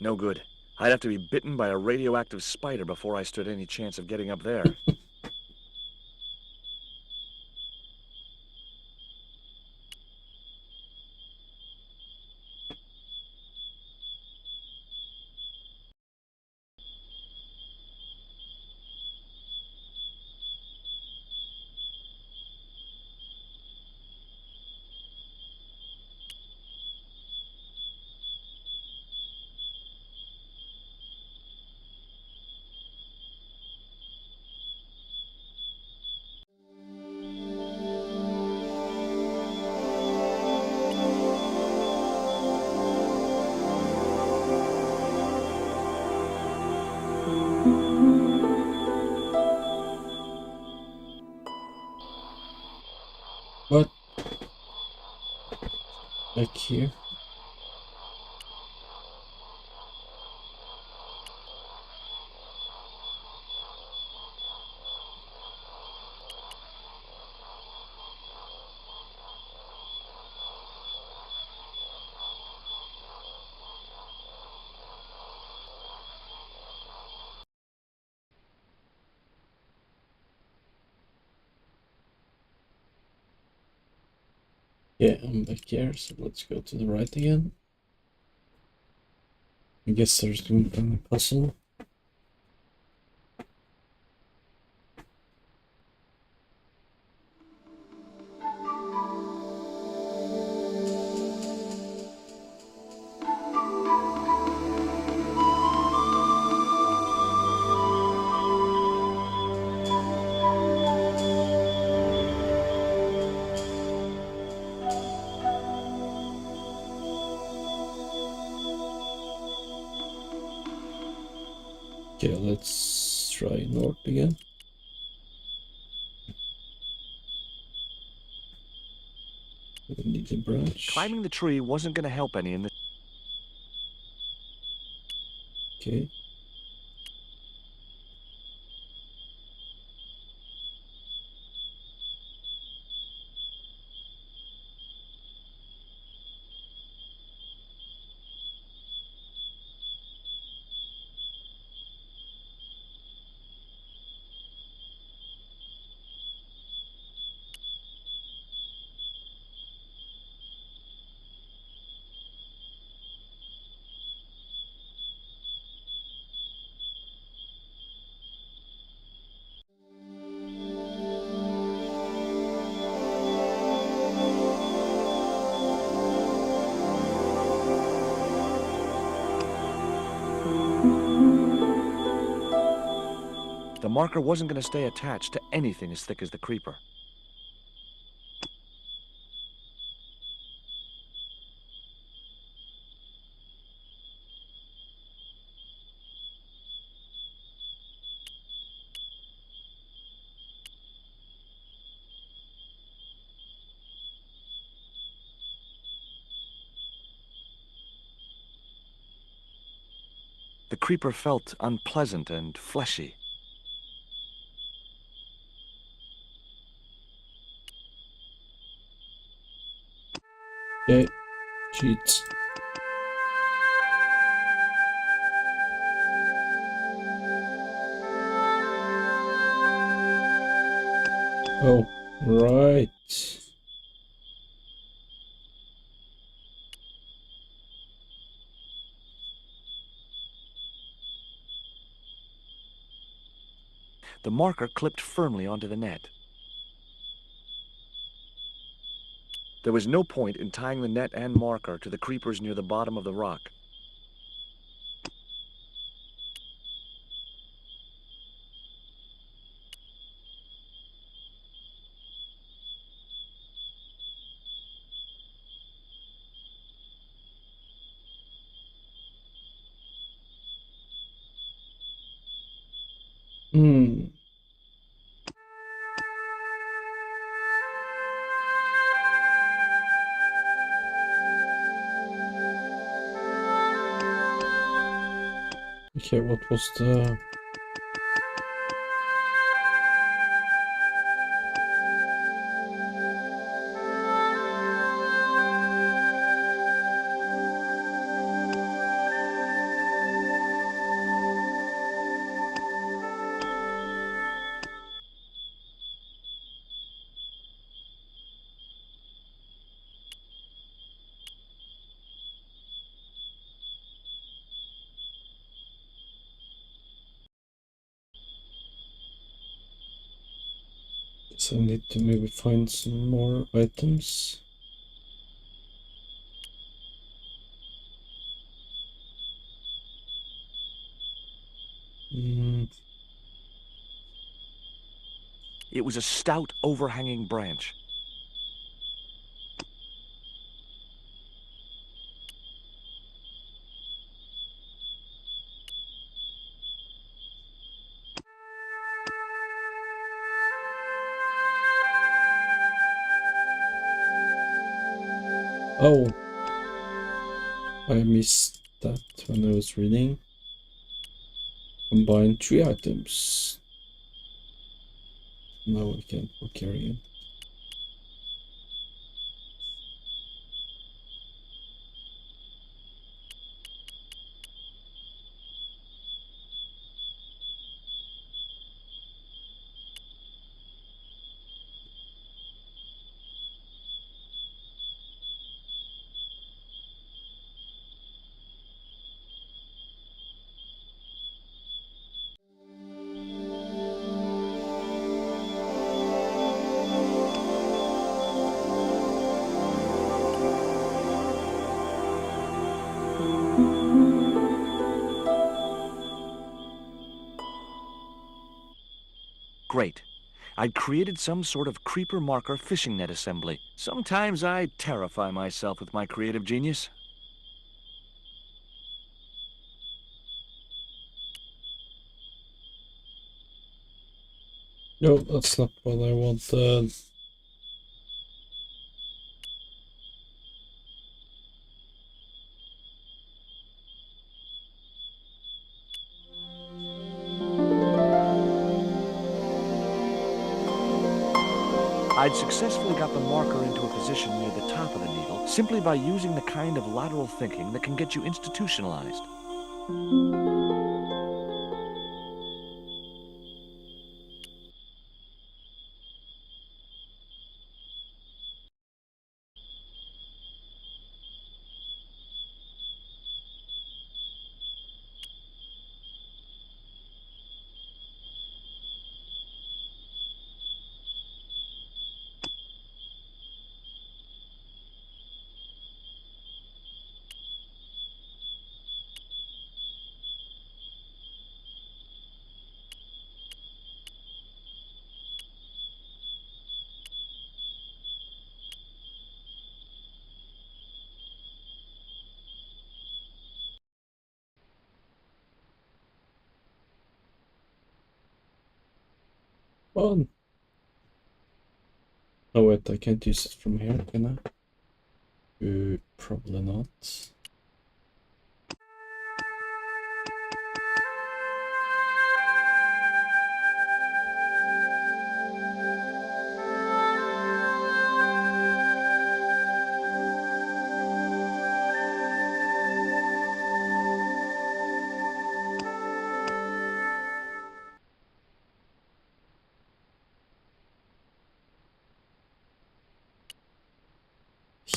No good. I'd have to be bitten by a radioactive spider before I stood any chance of getting up there. What? Back here? Yeah, I'm back here, so let's go to the right again. I guess there's doing a puzzle. Okay, let's try north again. We need a branch. Climbing the tree wasn't going to help any in this. Okay. The marker wasn't going to stay attached to anything as thick as the creeper. The creeper felt unpleasant and fleshy. Okay. Cheats. Oh, right. The marker clipped firmly onto the net. There was no point in tying the net and marker to the creepers near the bottom of the rock. Hmm. Okay, what was the... So I need to maybe find some more items. Hmm. It was a stout, overhanging branch. Oh, I missed that when I was reading. Combine 3 items. Now I can't carry it. Great. I'd created some sort of creeper marker fishing net assembly. Sometimes I terrify myself with my creative genius. No, that's not what I wanted. I'd successfully got the marker into a position near the top of the needle simply by using the kind of lateral thinking that can get you institutionalized. Fun. Oh wait, I can't use it from here, can I? Probably not.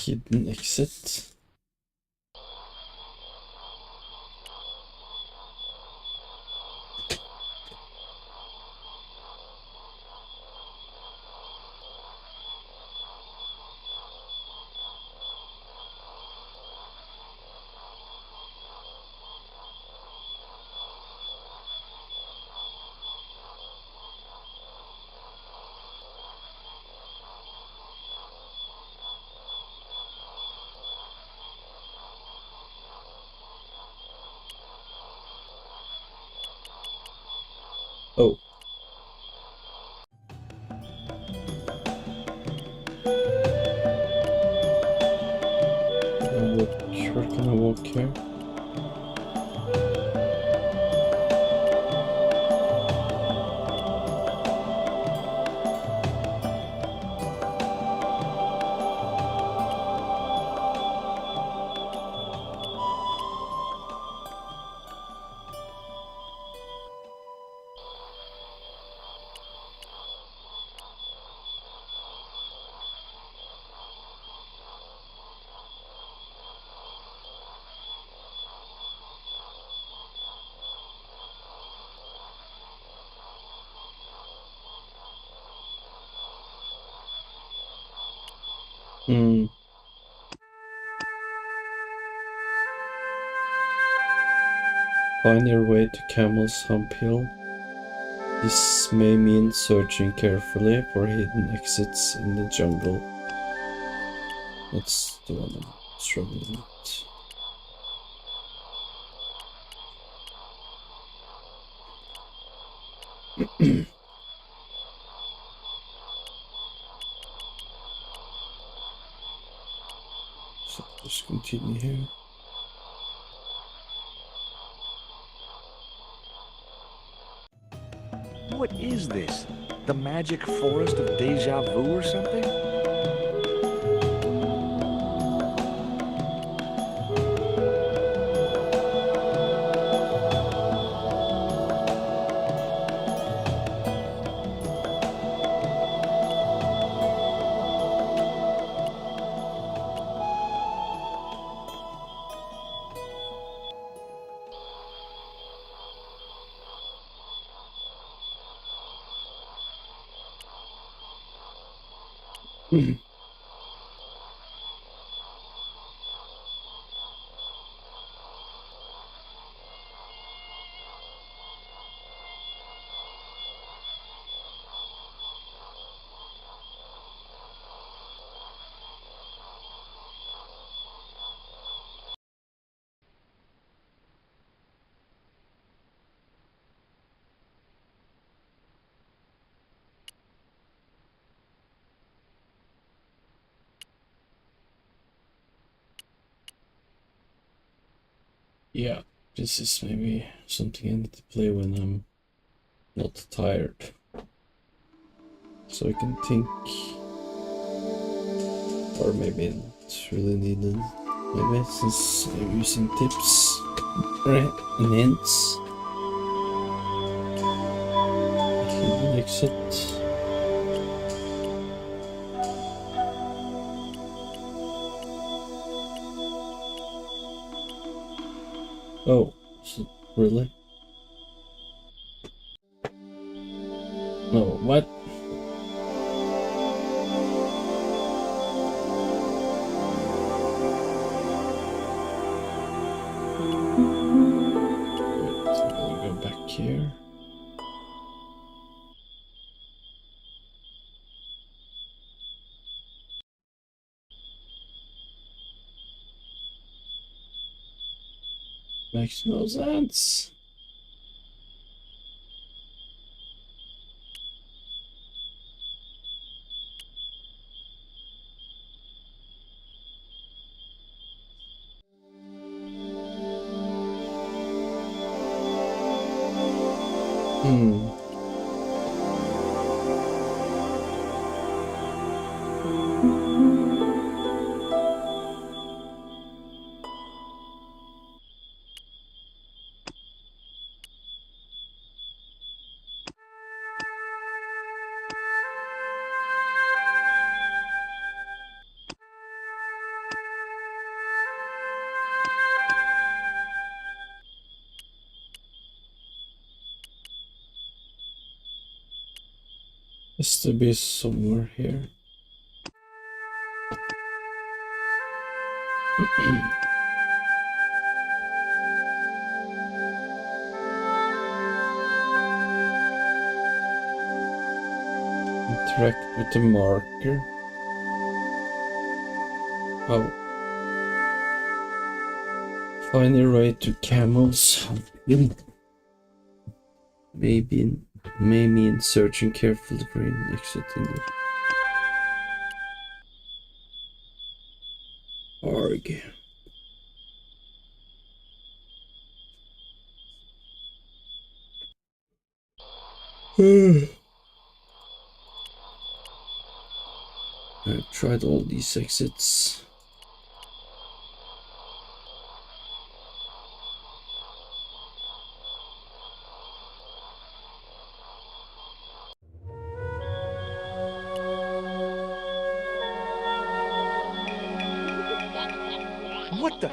Hidden exit. Oh. Where can I walk here? Hmm. Find your way to Camel's Hump Hill. This may mean searching carefully for hidden exits in the jungle. That's the one I'm struggling with. So just continue here. What is this? The magic forest of deja vu or something? Yeah, this is maybe something I need to play when I'm not tired. So I can think. Or maybe not really needed. Maybe since I'm using tips and hints. Hidden exit. Oh, so really? No, what? Wait, I'll go back here. Makes no sense. Has to be somewhere here. Interact with the marker. Oh. Find your way to camels. Maybe in searching carefully for an exit in the Arg. I've tried all these exits. What the?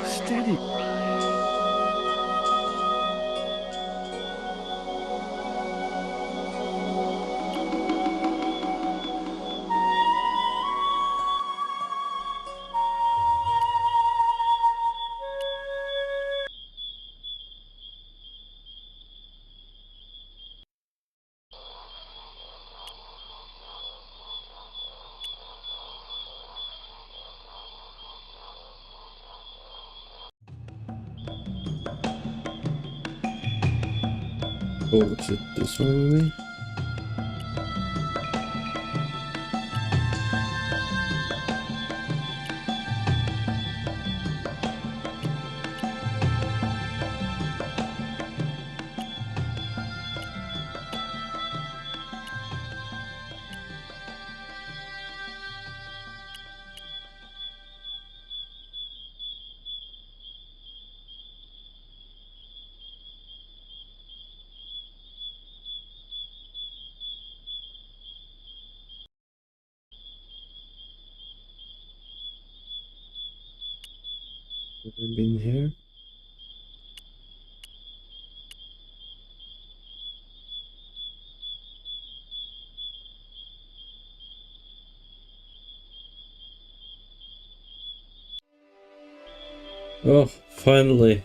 Steady. Oh, is it this one maybe? Have I been here? Oh, finally.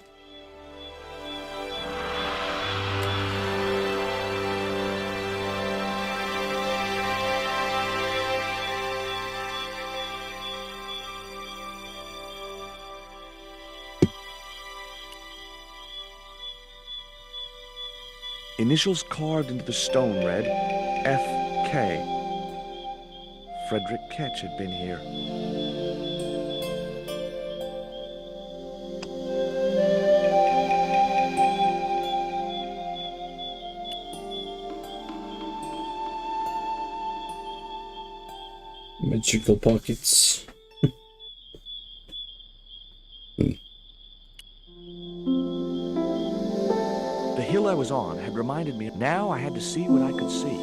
Initials carved into the stone read F.K. Frederick Ketch had been here. Magical pockets. The hill I was on had reminded me now I had to see what I could see.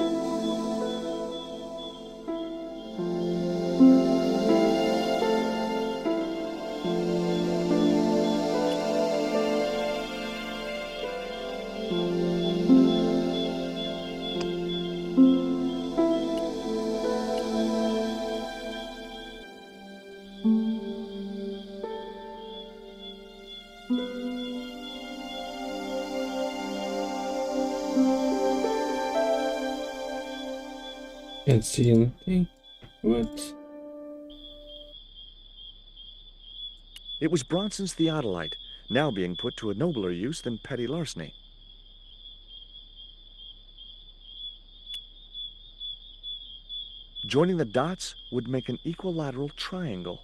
Can't see anything. What? It was Bronson's theodolite, now being put to a nobler use than petty larceny. Joining the dots would make an equilateral triangle.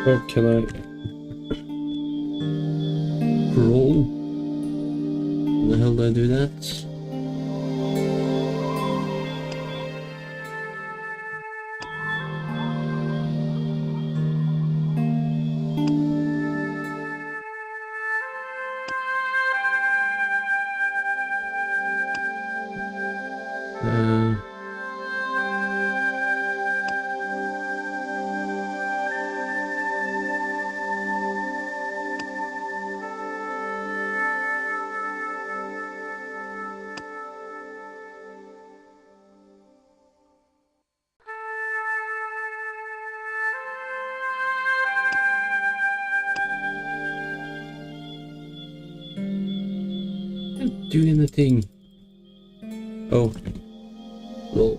Oh, can I roll? How the hell do I do that? Can't do anything. Oh. Lol.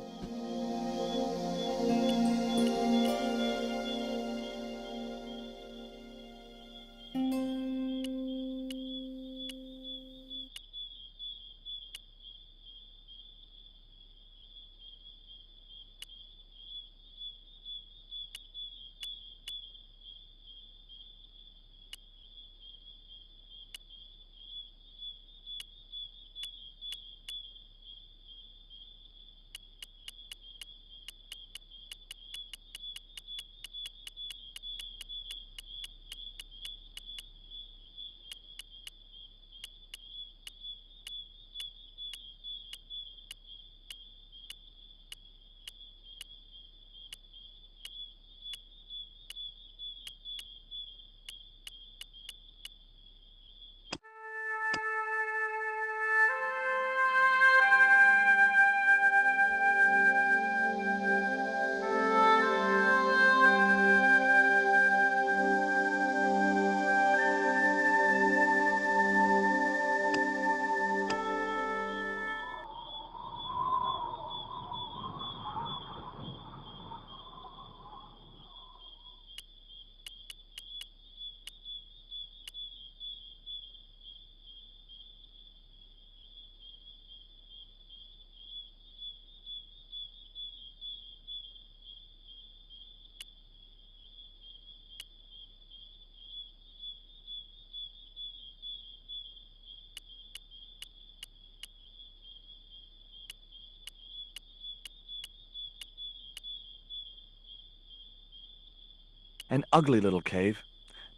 An ugly little cave.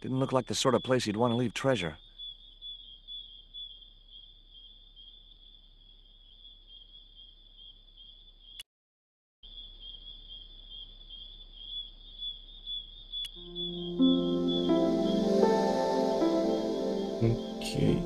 Didn't look like the sort of place you'd want to leave treasure. Okay.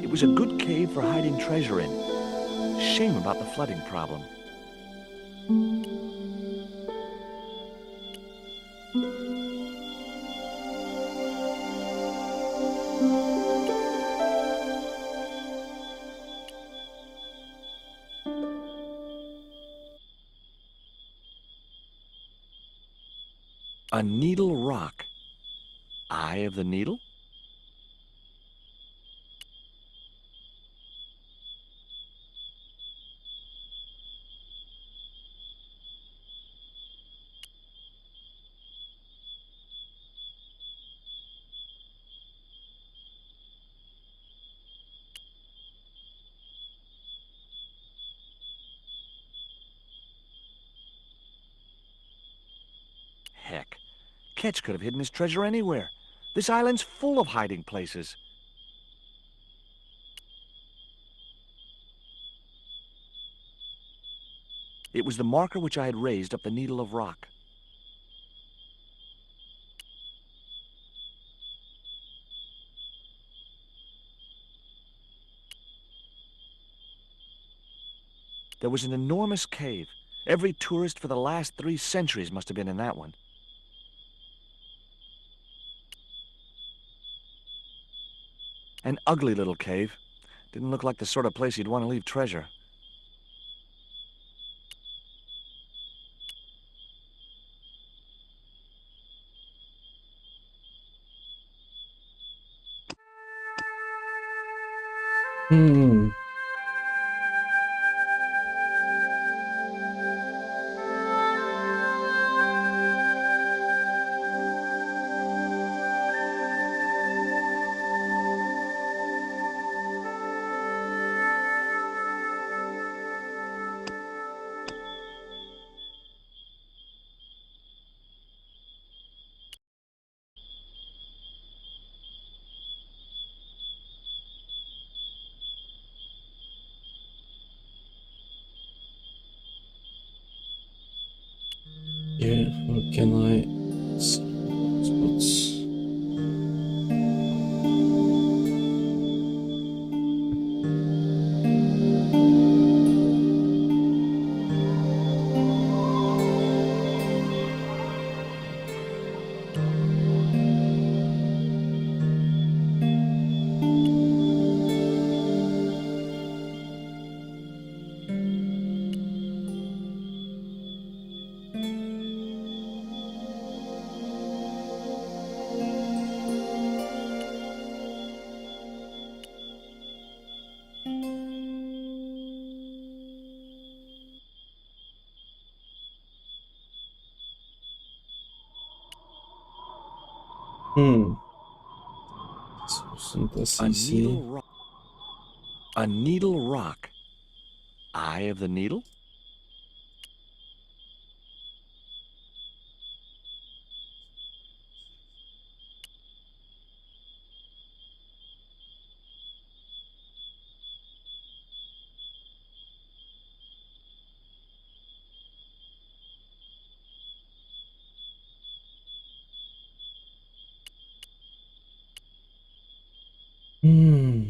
It was a good cave for hiding treasure in. Shame about the flooding problem. A needle rock. Eye of the needle? Heck, Ketch could have hidden his treasure anywhere. This island's full of hiding places. It was the marker which I had raised up the needle of rock. There was an enormous cave. Every tourist for the last 3 centuries must have been in that one. An ugly little cave. Didn't look like the sort of place you'd want to leave treasure. Hmm. Yeah, how can I spots? Hmm. This wasn't as A easy. needle rock. A needle rock. Eye of the needle? Hmm.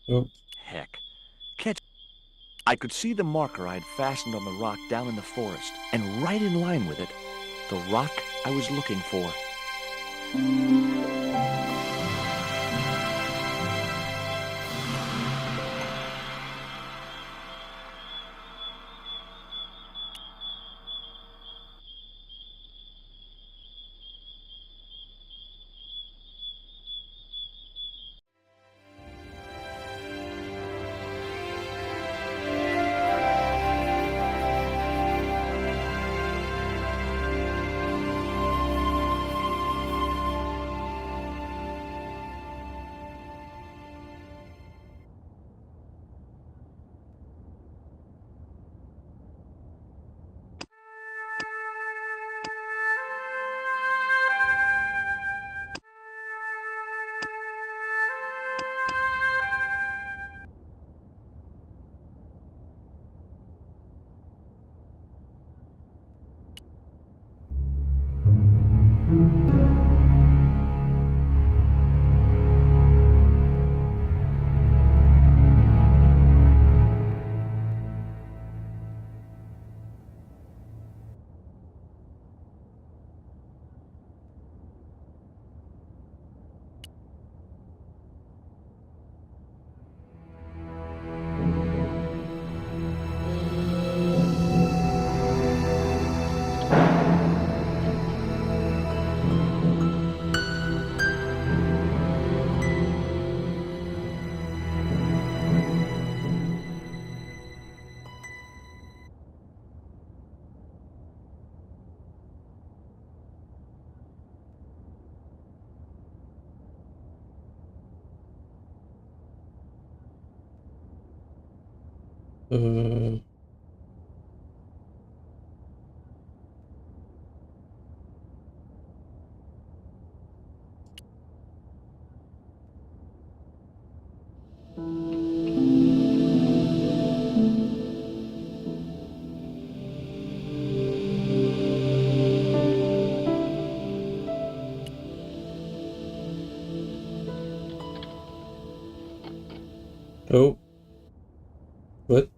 Oh. Heck. Ketch. I could see the marker I had fastened on the rock down in the forest, and right in line with it, the rock I was looking for. Uh, oh. What?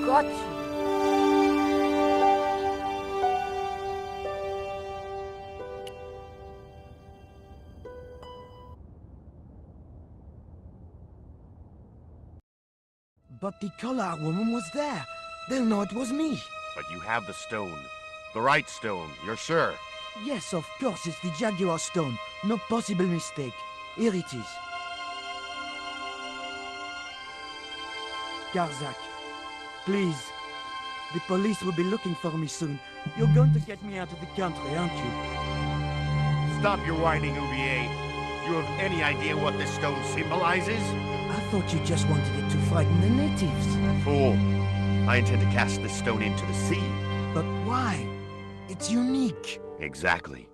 Got you. But the collar woman was there. They'll know it was me. But you have the stone. The right stone, you're sure? Yes, of course, it's the Jaguar stone. No possible mistake. Here it is. Karzak, please. The police will be looking for me soon. You're going to get me out of the country, aren't you? Stop your whining, Oublier. Do you have any idea what this stone symbolizes? I thought you just wanted it to frighten the natives. Fool. I intend to cast this stone into the sea. But why? It's unique. Exactly.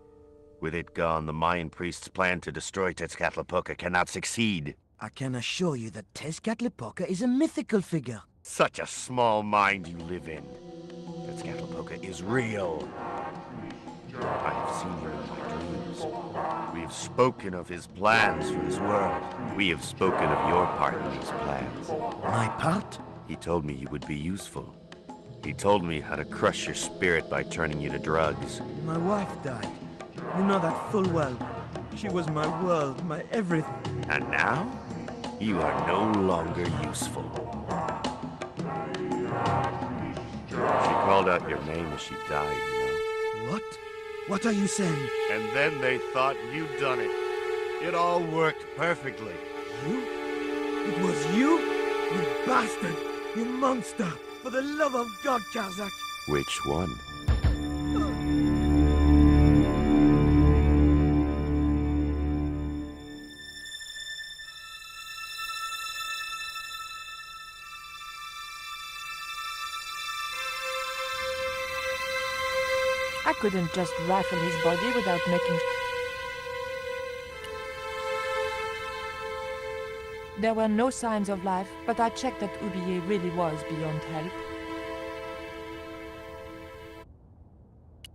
With it gone, the Mayan priest's plan to destroy Tezcatlipoca cannot succeed. I can assure you that Tezcatlipoca is a mythical figure. Such a small mind you live in. Tezcatlipoca is real. I have seen him in my dreams. We have spoken of his plans for this world. We have spoken of your part in these plans. My part? He told me you would be useful. He told me how to crush your spirit by turning you to drugs. My wife died. You know that full well. She was my world, my everything. And now, you are no longer useful. She called out your name as she died, you know. What? What are you saying? And then they thought you'd done it. It all worked perfectly. You? It was you? You bastard! You monster! For the love of God, Karzak! Which one? I couldn't just rifle his body without making... There were no signs of life, but I checked that Oublier really was beyond help.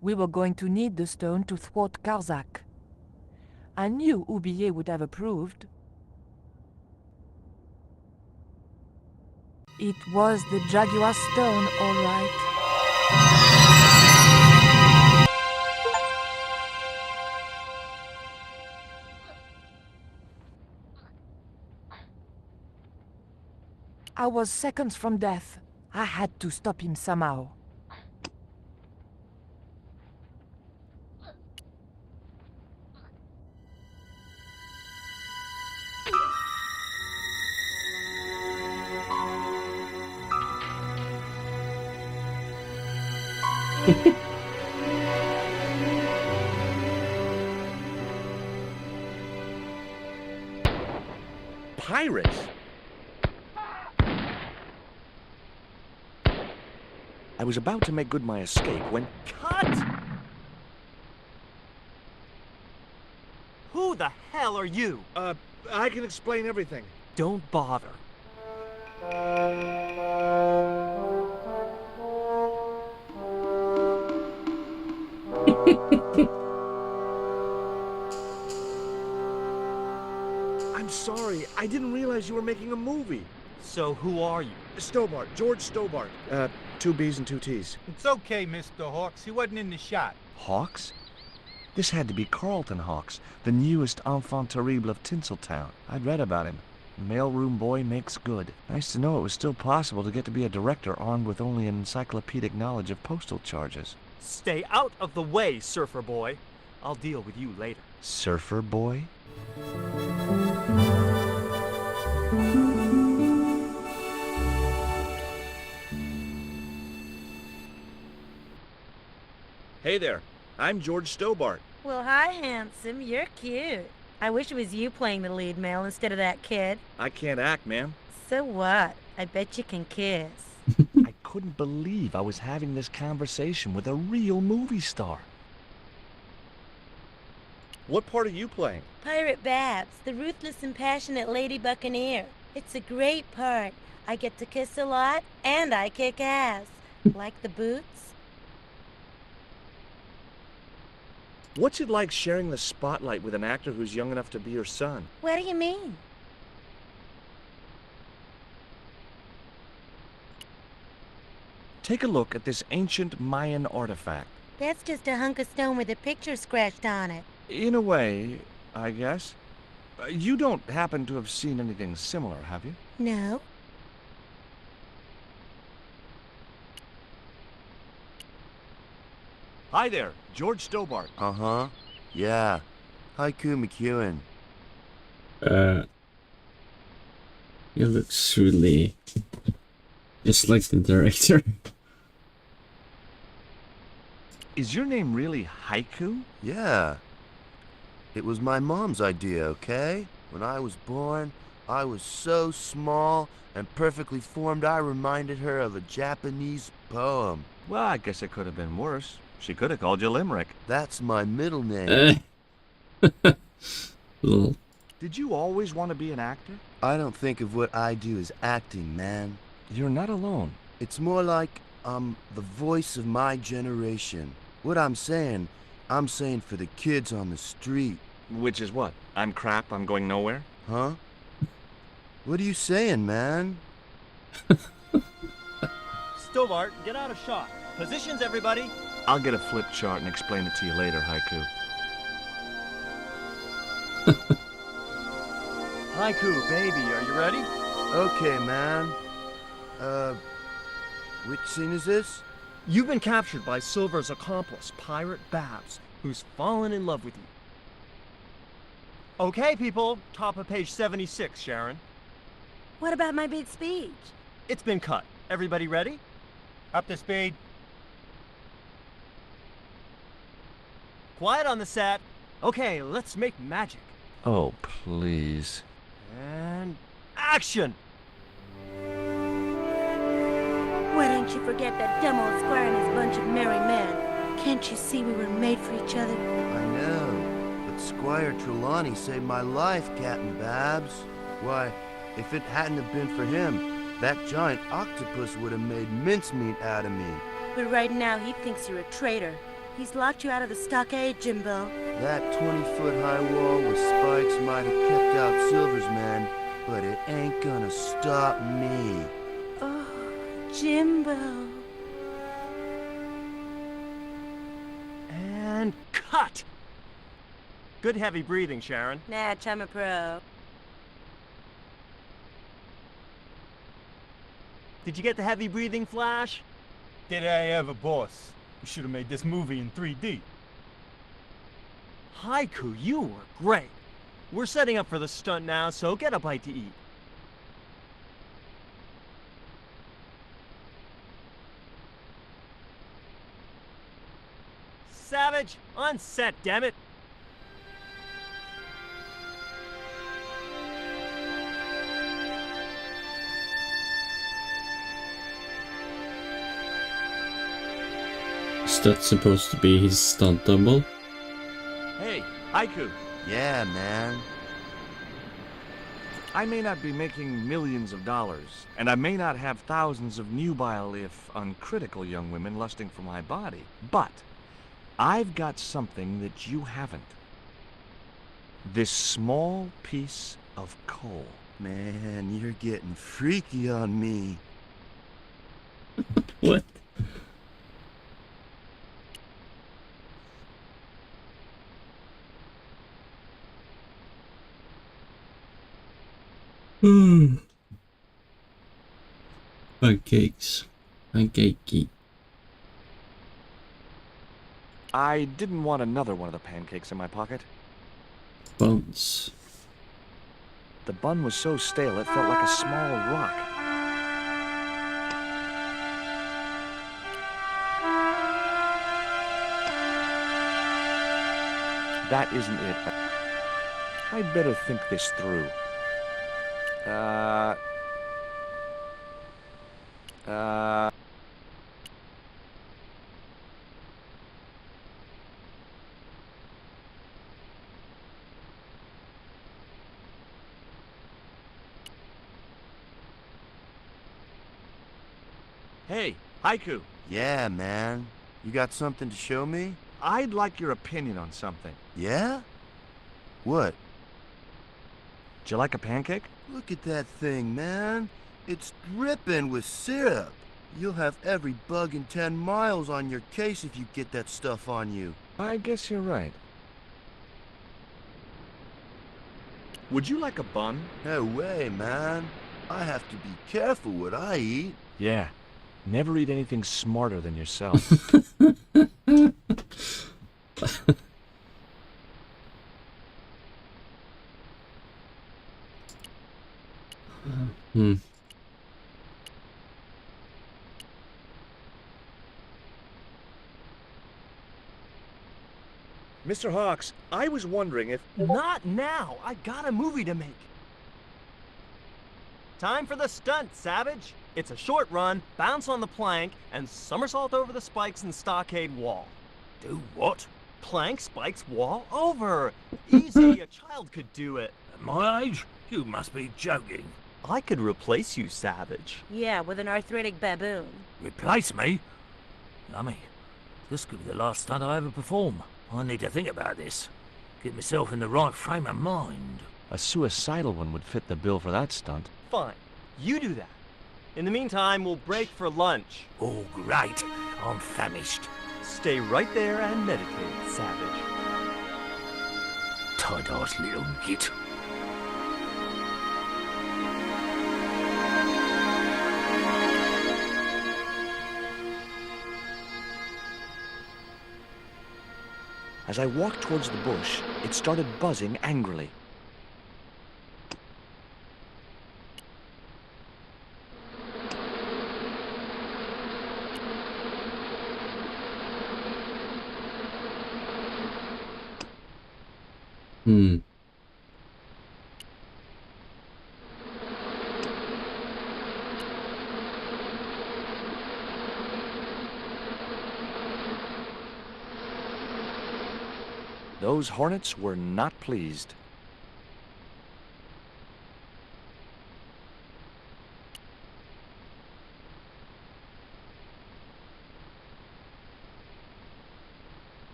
We were going to need the stone to thwart Karzak. I knew Oublier would have approved. It was the Jaguar stone, all right. I was seconds from death. I had to stop him somehow. Pirates? I was about to make good my escape when... Cut! Who the hell are you? I can explain everything. Don't bother. I'm sorry. I didn't realize you were making a movie. So who are you? Stobart, George Stobart. 2 B's and 2 T's. It's okay, Mr. Hawks. He wasn't in the shot. Hawks? This had to be Carlton Hawks, the newest enfant terrible of Tinseltown. I'd read about him. Mailroom boy makes good. Nice to know it was still possible to get to be a director armed with only an encyclopedic knowledge of postal charges. Stay out of the way, surfer boy. I'll deal with you later. Surfer boy? Hey there, I'm George Stobart. Well, hi, handsome. You're cute. I wish it was you playing the lead male instead of that kid. I can't act, ma'am. So what? I bet you can kiss. I couldn't believe I was having this conversation with a real movie star. What part are you playing? Pirate Babs, the ruthless and passionate lady buccaneer. It's a great part. I get to kiss a lot, and I kick ass. Like the boots? What's it like sharing the spotlight with an actor who's young enough to be your son? What do you mean? Take a look at this ancient Mayan artifact. That's just a hunk of stone with a picture scratched on it. In a way, I guess. You don't happen to have seen anything similar, have you? No. Hi there, George Stobart. Uh-huh. Yeah. Haiku McEwen. He looks really just like the director. Is your name really Haiku? Yeah. It was my mom's idea, okay? When I was born, I was so small and perfectly formed I reminded her of a Japanese poem. Well, I guess it could have been worse. She could have called you Limerick. That's my middle name. Lol. Did you always want to be an actor? I don't think of what I do as acting, man. You're not alone. It's more like I'm the voice of my generation. What I'm saying for the kids on the street. Which is what? I'm crap, I'm going nowhere? Huh? What are you saying, man? Stobart, get out of shot. Positions, everybody. I'll get a flip chart and explain it to you later, Haiku. Haiku, baby, are you ready? Okay, man. Which scene is this? You've been captured by Silver's accomplice, Pirate Babs, who's fallen in love with you. Okay, people, top of page 76, Sharon. What about my big speech? It's been cut. Everybody ready? Up to speed. Quiet on the set. Okay, let's make magic. Oh, please. And action! Why don't you forget that dumb old squire and his bunch of merry men? Can't you see we were made for each other? I know, but Squire Trelawney saved my life, Captain Babs. Why, if it hadn't have been for him, that giant octopus would have made mincemeat out of me. But right now he thinks you're a traitor. He's locked you out of the stockade, Jimbo. That 20-foot high wall with spikes might have kept out Silver's men, but it ain't gonna stop me. Oh, Jimbo. And cut! Good heavy breathing, Sharon. Natch, I'm a pro. Did you get the heavy breathing, Flash? Did I ever, boss? We should have made this movie in 3D. Haiku, you were great. We're setting up for the stunt now, so get a bite to eat. Savage, on set, damn it. Is that supposed to be his stunt double? Hey, Haiku. Yeah, man. I may not be making millions of dollars, and I may not have thousands of nubile, if uncritical, young women lusting for my body, but I've got something that you haven't. This small piece of coal. Man, you're getting freaky on me. What? Pancakes. Pancakey. I didn't want another one of the pancakes in my pocket. Buns. The bun was so stale it felt like a small rock. That isn't it. I'd better think this through. Hey, Haiku, Yeah, man. You got something to show me? I'd like your opinion on something. Yeah? What? Do you like a pancake? Look at that thing, man. It's dripping with syrup. You'll have every bug in 10 miles on your case if you get that stuff on you. I guess you're right. Would you like a bun? No way, man. I have to be careful what I eat. Yeah. Never eat anything smarter than yourself. Mr. Hawks, I was wondering if... Not now. I got a movie to make. Time for the stunt, Savage. It's a short run, bounce on the plank, and somersault over the spikes and stockade wall. Do what? Plank, spikes, wall, over. Easy, a child could do it. At my age? You must be joking. I could replace you, Savage. Yeah, with an arthritic baboon. Replace me? Lummy, this could be the last stunt I ever perform. I need to think about this. Get myself in the right frame of mind. A suicidal one would fit the bill for that stunt. Fine. You do that. In the meantime, we'll break for lunch. Oh, great. I'm famished. Stay right there and meditate, Savage. Tight-ass little git. As I walked towards the bush, it started buzzing angrily. Those hornets were not pleased.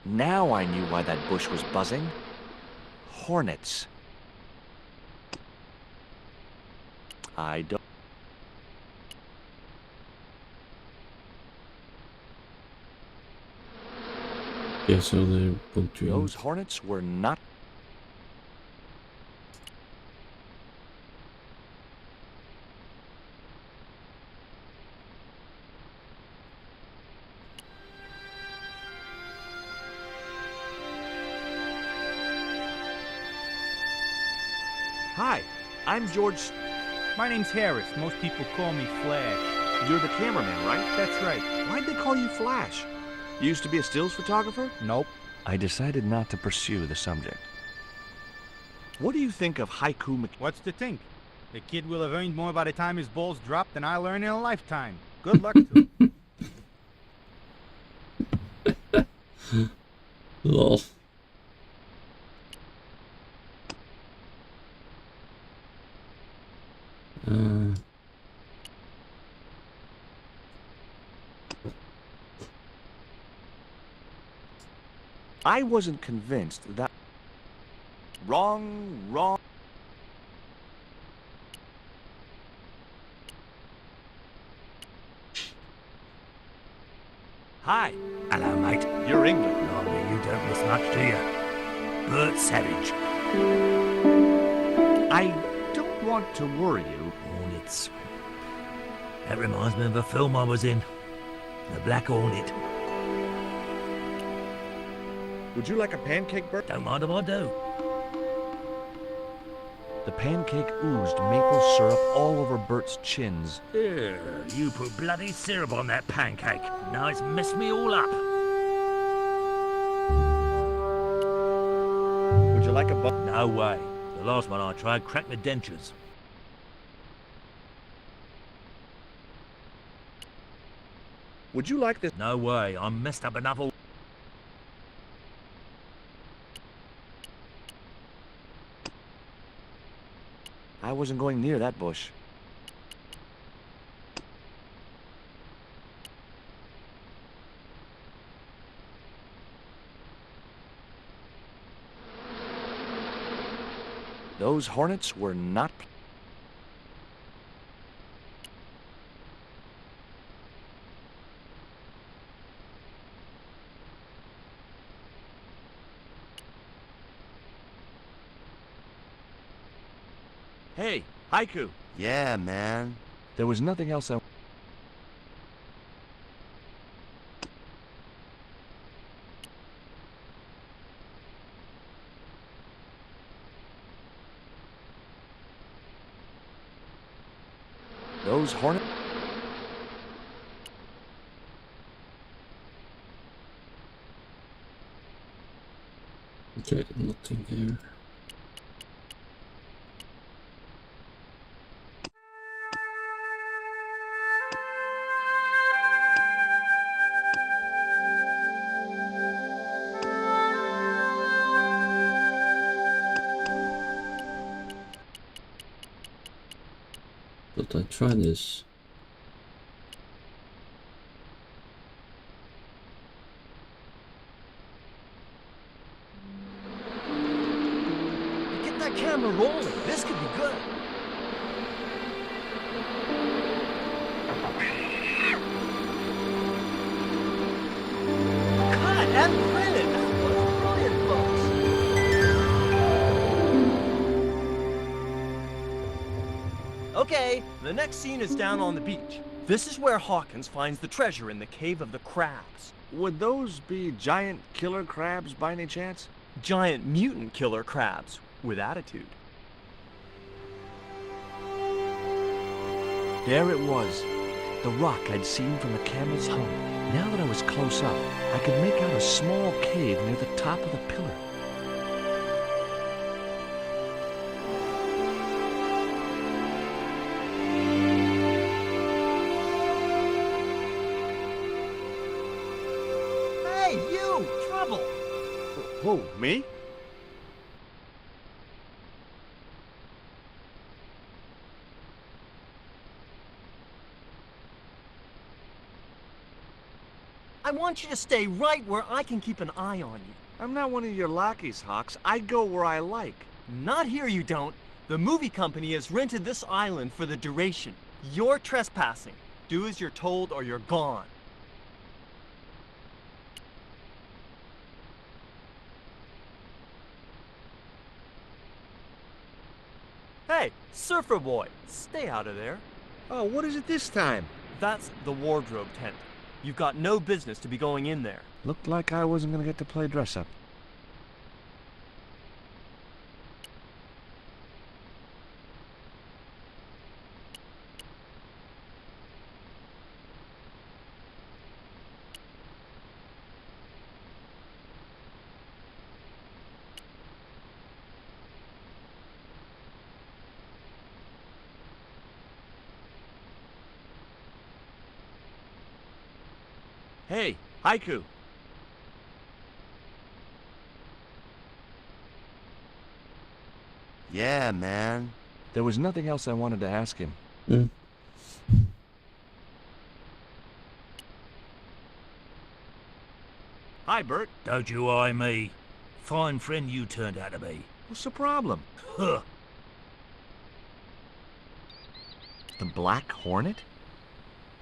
Now I knew why that bush was buzzing. Hornets. I don't... Yeah, so they want to... Those hornets were not... Hi, I'm George... My name's Harris. Most people call me Flash. You're the cameraman, right? That's right. Why'd they call you Flash? You used to be a stills photographer? Nope. I decided not to pursue the subject. What do you think of haiku... What's to think? The kid will have earned more by the time his balls drop than I'll earn in a lifetime. Good luck to him. Lol. I wasn't convinced that... Wrong, wrong. Hi. Hello, mate. You're England. Blimey, you don't miss much, do you? Bert Savage. I don't want to worry you. Hornets. That reminds me of a film I was in. The Black Hornet. Would you like a pancake, Bert? Don't mind if I do. The pancake oozed maple syrup all over Bert's chins. Ugh, you put bloody syrup on that pancake. Now it's messed me all up. Would you like a bun? No way. The last one I tried cracked my dentures. Would you like this? No way. I'm messed up enough already. I wasn't going near that bush. Those hornets were not... Hey, Haiku. Yeah, man. There was nothing else I... Those hornets... Okay, nothing here. But I try this. Get that camera rolling. This could be good. Cut and printed. That was brilliant, folks. Okay, the next scene is down on the beach. This is where Hawkins finds the treasure in the Cave of the Crabs. Would those be giant killer crabs by any chance? Giant mutant killer crabs with attitude. There it was, the rock I'd seen from the camel's hump. Now that I was close up, I could make out a small cave near the top of the pillar. Hey, you! Trouble! Who, me? I want you to stay right where I can keep an eye on you. I'm not one of your lackeys, Hawks. I go where I like. Not here, you don't. The movie company has rented this island for the duration. You're trespassing. Do as you're told or you're gone. Hey, surfer boy, stay out of there. Oh, what is it this time? That's the wardrobe tent. You've got no business to be going in there. Looked like I wasn't gonna get to play dress up. Hey, Haiku. Yeah, man. There was nothing else I wanted to ask him. Mm. Hi, Bert. Don't you eye me. Fine friend you turned out to be. What's the problem? Huh. The Black Hornet?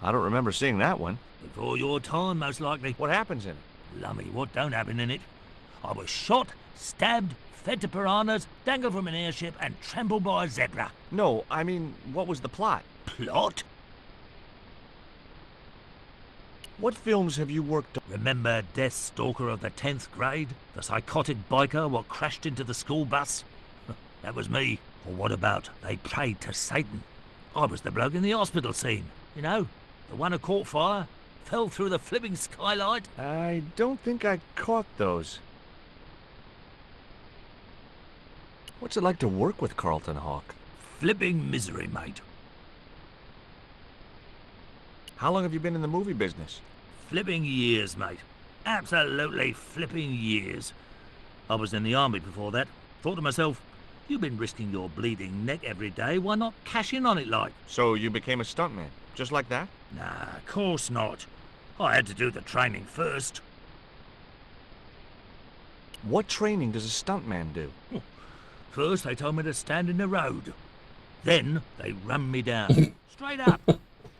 I don't remember seeing that one. Before your time, most likely. What happens in it? Lummy, what don't happen in it? I was shot, stabbed, fed to piranhas, dangled from an airship, and trampled by a zebra. No, I mean, what was the plot? Plot? What films have you worked on? Remember Death Stalker of the 10th grade? The psychotic biker what crashed into the school bus? That was me. Or what about They Prayed to Satan? I was the bloke in the hospital scene. You know, the one who caught fire, fell through the flipping skylight. I don't think I caught those. What's it like to work with Carlton Hawk? Flipping misery, mate. How long have you been in the movie business? Flipping years, mate. Absolutely flipping years. I was in the army before that. Thought to myself, you've been risking your bleeding neck every day, why not cash in on it like? So you became a stuntman, just like that? Nah, of course not. I had to do the training first. What training does a stuntman do? First they told me to stand in the road. Then they run me down. Straight up.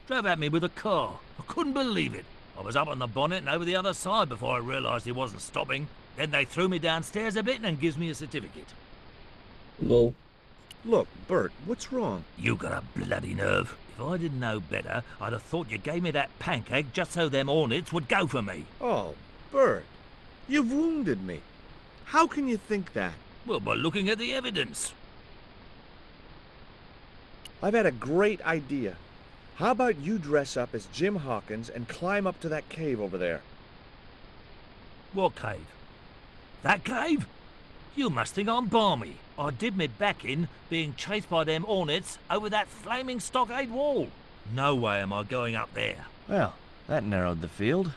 Drove at me with a car. I couldn't believe it. I was up on the bonnet and over the other side before I realised he wasn't stopping. Then they threw me downstairs a bit and gives me a certificate. Lol. Look, Bert, what's wrong? You got a bloody nerve. If I didn't know better, I'd have thought you gave me that pancake just so them hornets would go for me. Oh, Bert, you've wounded me. How can you think that? Well, by looking at the evidence. I've had a great idea. How about you dress up as Jim Hawkins and climb up to that cave over there? What cave? That cave? You must think I'm balmy. I did me back in being chased by them hornets over that flaming stockade wall. No way am I going up there. Well, that narrowed the field.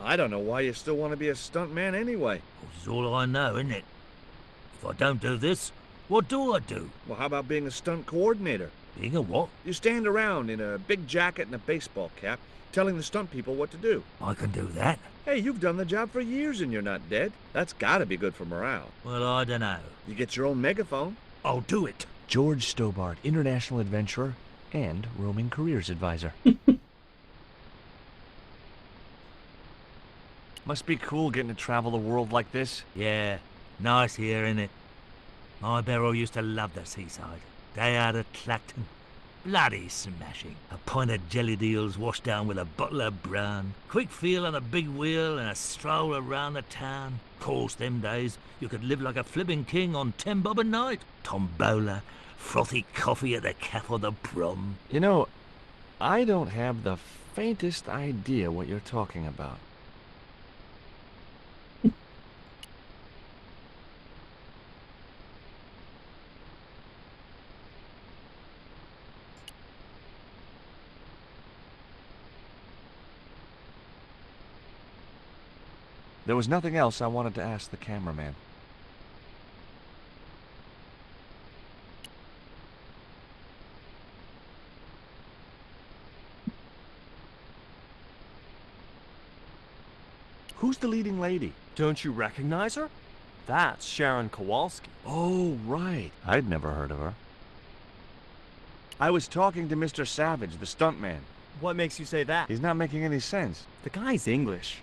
I don't know why you still want to be a stuntman anyway. This is all I know, isn't it? If I don't do this, what do I do? Well, how about being a stunt coordinator? Being a what? You stand around in a big jacket and a baseball cap, telling the stunt people what to do. I can do that. Hey, you've done the job for years and you're not dead. That's gotta be good for morale. Well, I don't know. You get your own megaphone. I'll do it. George Stobart, international adventurer and roaming careers advisor. Must be cool getting to travel the world like this. Yeah, nice here, innit? My Beryl used to love the seaside. Day out at Clacton. Bloody smashing. A pint of jelly deals washed down with a bottle of brown. Quick feel on a big wheel and a stroll around the town. Course, them days, you could live like a flipping king on 10 bob a night. Tombola, frothy coffee at the cafe or the prom. You know, I don't have the faintest idea what you're talking about. There was nothing else I wanted to ask the cameraman. Who's the leading lady? Don't you recognize her? That's Sharon Kowalski. Oh, right. I'd never heard of her. I was talking to Mr. Savage, the stuntman. What makes you say that? He's not making any sense. The guy's English.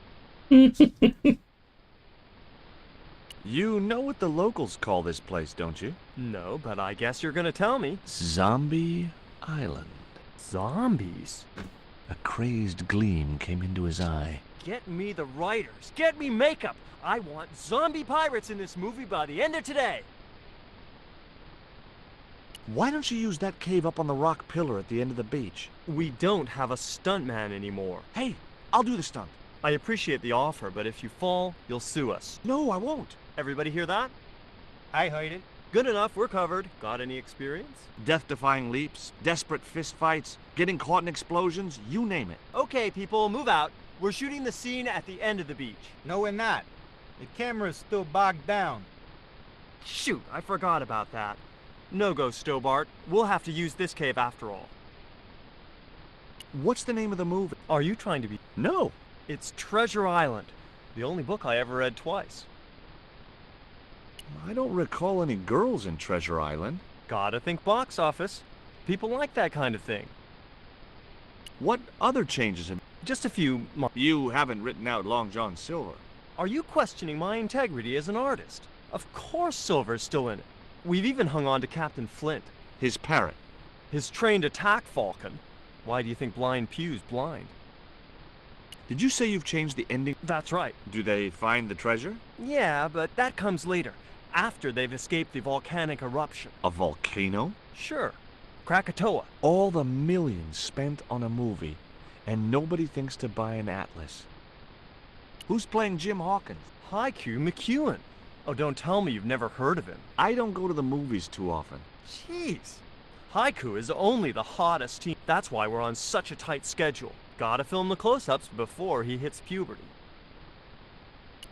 You know what the locals call this place, don't you? No, but I guess you're gonna tell me. Zombie Island. Zombies? A crazed gleam came into his eye. Get me the writers. Get me makeup. I want zombie pirates in this movie by the end of today. Why don't you use that cave up on the rock pillar at the end of the beach? We don't have a stuntman anymore. Hey, I'll do the stunt. I appreciate the offer, but if you fall, you'll sue us. No, I won't. Everybody hear that? I heard it. Good enough, we're covered. Got any experience? Death-defying leaps, desperate fistfights, getting caught in explosions, you name it. Okay, people, move out. We're shooting the scene at the end of the beach. No, we're not. The camera's still bogged down. Shoot, I forgot about that. No go, Stobart. We'll have to use this cave after all. What's the name of the movie? Are you trying to be... No. It's Treasure Island. The only book I ever read twice. I don't recall any girls in Treasure Island. Gotta think box office. People like that kind of thing. What other changes have... Just a few. You haven't written out Long John Silver. Are you questioning my integrity as an artist? Of course Silver's still in it. We've even hung on to Captain Flint. His parrot. His trained attack falcon. Why do you think Blind Pew's blind? Did you say you've changed the ending? That's right. Do they find the treasure? Yeah, but that comes later. After they've escaped the volcanic eruption. A volcano? Sure. Krakatoa. All the millions spent on a movie, and nobody thinks to buy an atlas. Who's playing Jim Hawkins? Haiku McEwen. Oh, don't tell me you've never heard of him. I don't go to the movies too often. Jeez. Haiku is only the hottest team. That's why we're on such a tight schedule. Gotta film the close-ups before he hits puberty.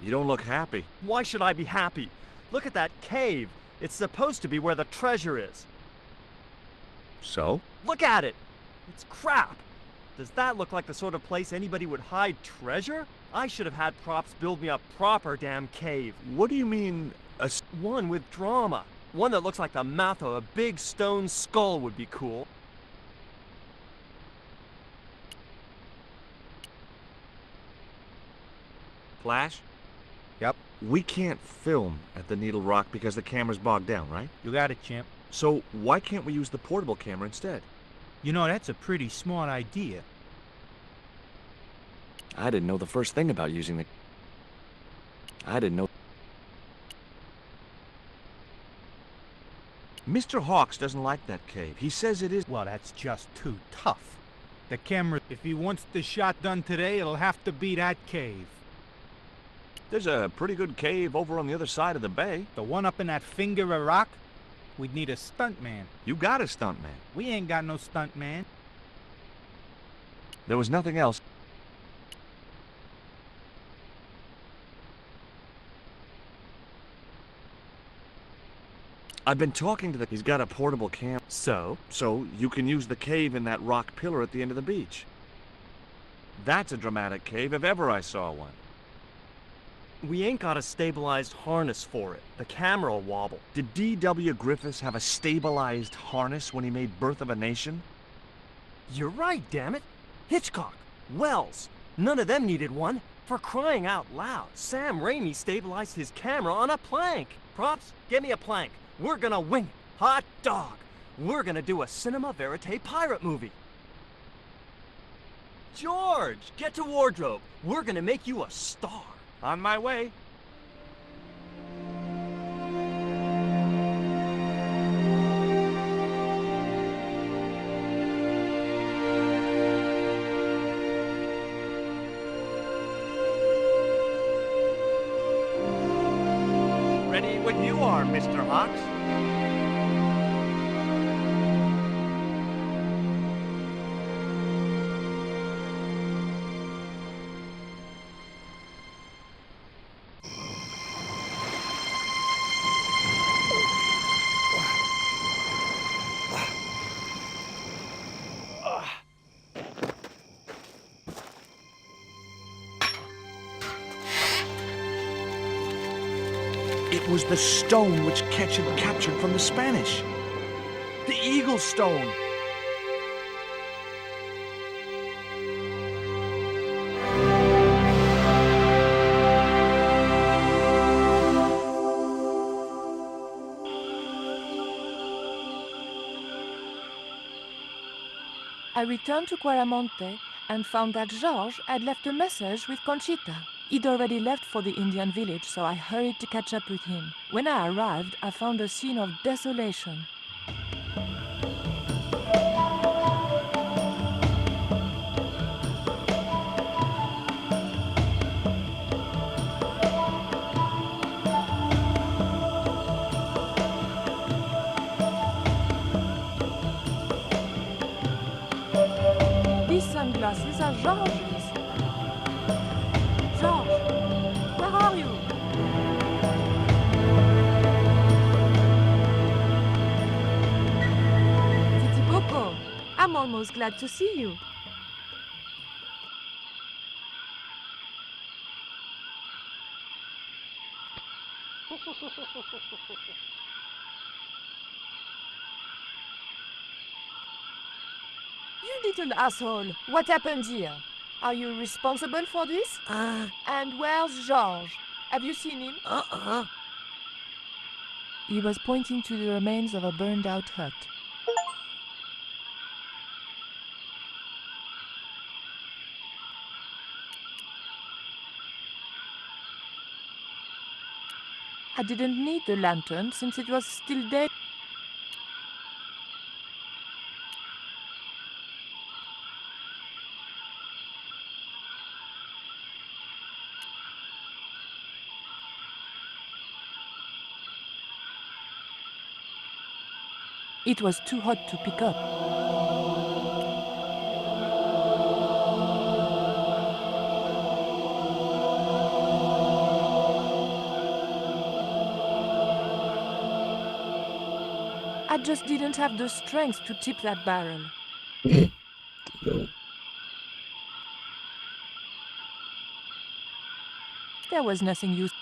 You don't look happy. Why should I be happy? Look at that cave. It's supposed to be where the treasure is. So? Look at it. It's crap. Does that look like the sort of place anybody would hide treasure? I should have had props build me a proper damn cave. What do you mean, one with drama? One that looks like the mouth of a big stone skull would be cool. Flash? Yep. We can't film at the Needle Rock because the camera's bogged down, right? You got it, champ. So why can't we use the portable camera instead? You know, that's a pretty smart idea. I didn't know the first thing about using the... I didn't know... Mr. Hawks doesn't like that cave. He says it is... Well, that's just too tough. The camera, if he wants the shot done today, it'll have to be that cave. There's a pretty good cave over on the other side of the bay. The one up in that finger of rock? We'd need a stuntman. You got a stuntman. We ain't got no stuntman. There was nothing else. I've been talking to the... He's got a portable cam. So? So you can use the cave in that rock pillar at the end of the beach. That's a dramatic cave if ever I saw one. We ain't got a stabilized harness for it. The camera will wobble. Did D.W. Griffiths have a stabilized harness when he made Birth of a Nation? You're right, damn it. Hitchcock, Wells, none of them needed one. For crying out loud, Sam Raimi stabilized his camera on a plank. Props, get me a plank. We're gonna wing it. Hot dog. We're gonna do a cinema verite pirate movie. George, get to wardrobe. We're gonna make you a star. On my way. Ready when you are, Mr. Hawks. It was the stone which Ketch had captured from the Spanish. The Eagle Stone. I returned to Quaramonte and found that George had left a message with Conchita. He'd already left for the Indian village, so I hurried to catch up with him. When I arrived, I found a scene of desolation. These sunglasses are George's. George, where are you? Titi Coco, I'm almost glad to see you. You little asshole! What happened here? Are you responsible for this? And where's George? Have you seen him? He was pointing to the remains of a burned-out hut. I didn't need the lantern since it was still day. It was too hot to pick up. I just didn't have the strength to tip that barrel. No. There was nothing used.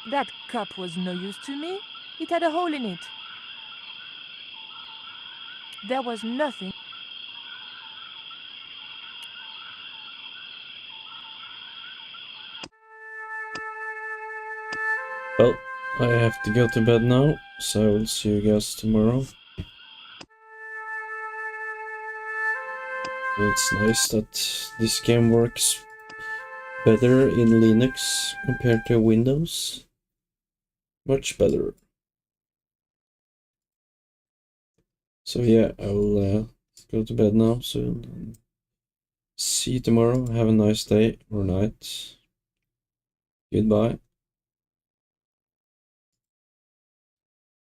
That cup was no use to me. It had a hole in it. There was nothing. Well, I have to go to bed now, so I will see you guys tomorrow. It's nice that this game works better in Linux compared to Windows. Much better. So yeah, I will go to bed now soon. See you tomorrow. Have a nice day or night. Goodbye.